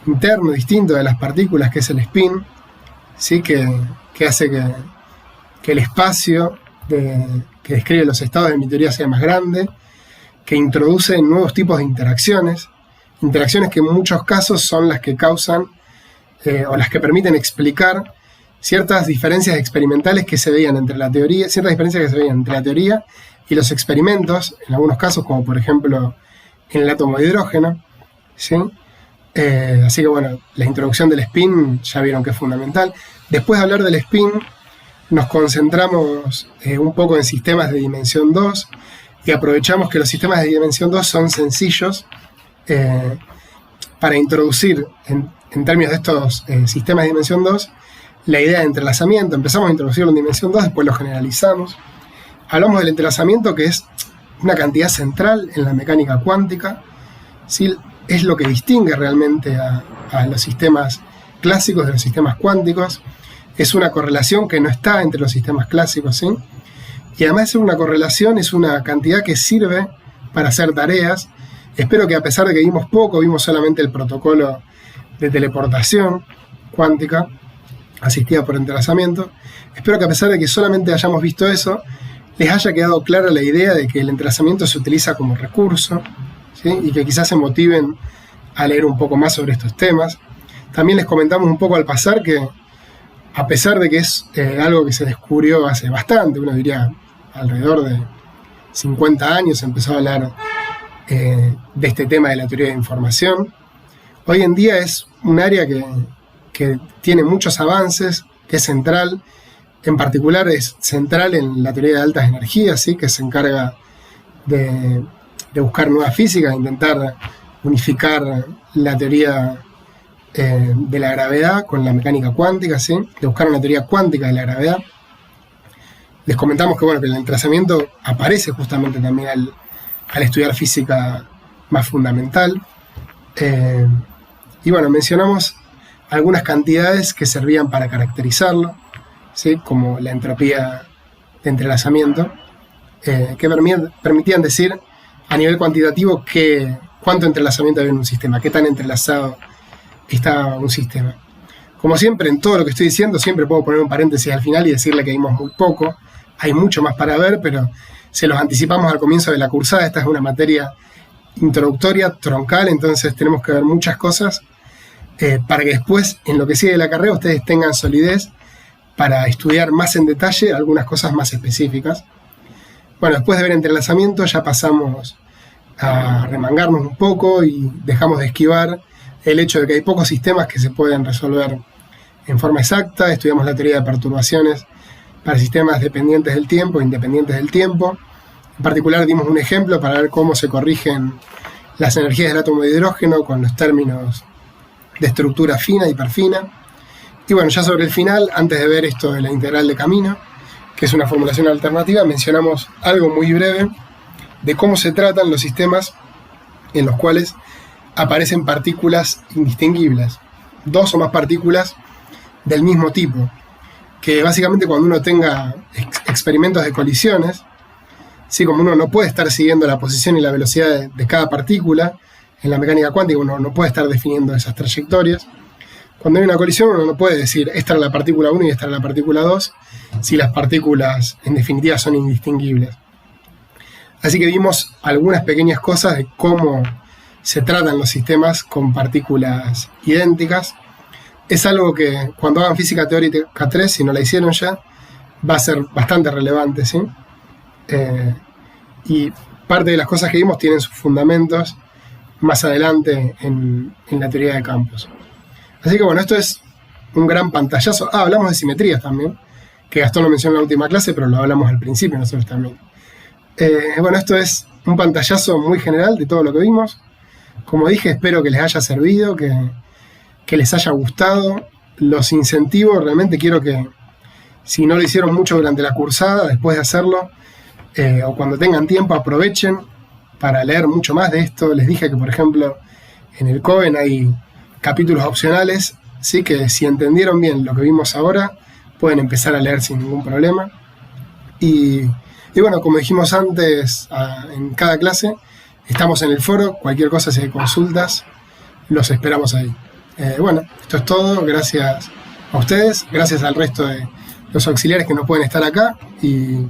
interno distinto de las partículas, que es el spin, ¿sí? que hace que el espacio que describe los estados de mi teoría sea más grande, que introduce nuevos tipos de interacciones que en muchos casos son las que causan o las que permiten explicar ciertas diferencias experimentales que se veían entre la teoría, y los experimentos, en algunos casos, como por ejemplo en el átomo de hidrógeno, ¿sí? Así que bueno, la introducción del spin ya vieron que es fundamental. Después de hablar del spin, nos concentramos un poco en sistemas de dimensión 2 y aprovechamos que los sistemas de dimensión 2 son sencillos para introducir en términos de estos sistemas de dimensión 2 la idea de entrelazamiento. Empezamos a introducirlo en dimensión 2, después lo generalizamos. Hablamos del entrelazamiento, que es una cantidad central en la mecánica cuántica, ¿sí? Es lo que distingue realmente a los sistemas clásicos de los sistemas cuánticos. Es una correlación que no está entre los sistemas clásicos, ¿sí? Y además de ser una correlación, es una cantidad que sirve para hacer tareas. Espero que, a pesar de que vimos poco, vimos solamente el protocolo de teleportación cuántica asistida por entrelazamiento, espero que, a pesar de que solamente hayamos visto eso, les haya quedado clara la idea de que el entrelazamiento se utiliza como recurso, ¿sí? Y que quizás se motiven a leer un poco más sobre estos temas. También les comentamos un poco al pasar que, a pesar de que es algo que se descubrió hace bastante, uno diría alrededor de 50 años, se empezó a hablar de este tema de la teoría de información. Hoy en día es un área que tiene muchos avances, que es central. En particular es central en la teoría de altas energías, ¿sí? Que se encarga de buscar nuevas físicas, de intentar unificar la teoría de la gravedad con la mecánica cuántica, ¿sí? De buscar una teoría cuántica de la gravedad. Les comentamos que, que el entrelazamiento aparece justamente también al estudiar física más fundamental. Y mencionamos algunas cantidades que servían para caracterizarlo, ¿sí? Como la entropía de entrelazamiento, que permitían decir a nivel cuantitativo cuánto entrelazamiento había en un sistema, qué tan entrelazado está un sistema. Como siempre, en todo lo que estoy diciendo, siempre puedo poner un paréntesis al final y decirle que vimos muy poco. Hay mucho más para ver, pero se los anticipamos al comienzo de la cursada. Esta es una materia introductoria, troncal, entonces tenemos que ver muchas cosas para que después, en lo que sigue de la carrera, ustedes tengan solidez para estudiar más en detalle algunas cosas más específicas. Después de ver entrelazamiento ya pasamos a remangarnos un poco y dejamos de esquivar el hecho de que hay pocos sistemas que se pueden resolver en forma exacta. Estudiamos la teoría de perturbaciones para sistemas dependientes del tiempo e independientes del tiempo. En particular dimos un ejemplo para ver cómo se corrigen las energías del átomo de hidrógeno con los términos de estructura fina y hiperfina. Y ya sobre el final, antes de ver esto de la integral de camino, que es una formulación alternativa, mencionamos algo muy breve de cómo se tratan los sistemas en los cuales aparecen partículas indistinguibles, dos o más partículas del mismo tipo, que básicamente cuando uno tenga experimentos de colisiones, ¿sí? Como uno no puede estar siguiendo la posición y la velocidad de cada partícula, en la mecánica cuántica uno no puede estar definiendo esas trayectorias. Cuando hay una colisión uno no puede decir esta era la partícula 1 y esta era la partícula 2, si las partículas en definitiva son indistinguibles. Así que vimos algunas pequeñas cosas de cómo se tratan los sistemas con partículas idénticas. Es algo que cuando hagan física teórica 3, si no la hicieron ya, va a ser bastante relevante, ¿sí? Y parte de las cosas que vimos tienen sus fundamentos más adelante en la teoría de campos. Así que esto es un gran pantallazo. Hablamos de simetrías también, que Gastón lo mencionó en la última clase, pero lo hablamos al principio nosotros también. Esto es un pantallazo muy general de todo lo que vimos. Como dije, espero que les haya servido, que les haya gustado. Los incentivo, realmente quiero que, si no lo hicieron mucho durante la cursada, después de hacerlo, o cuando tengan tiempo, aprovechen para leer mucho más de esto. Les dije que, por ejemplo, en el COVEN hay capítulos opcionales, ¿sí? Que si entendieron bien lo que vimos ahora, pueden empezar a leer sin ningún problema. Y como dijimos antes, en cada clase, estamos en el foro. Cualquier cosa, si hay consultas, los esperamos ahí. Esto es todo. Gracias a ustedes, gracias al resto de los auxiliares que no pueden estar acá, y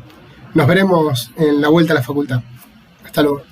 nos veremos en la vuelta a la facultad. Hasta luego.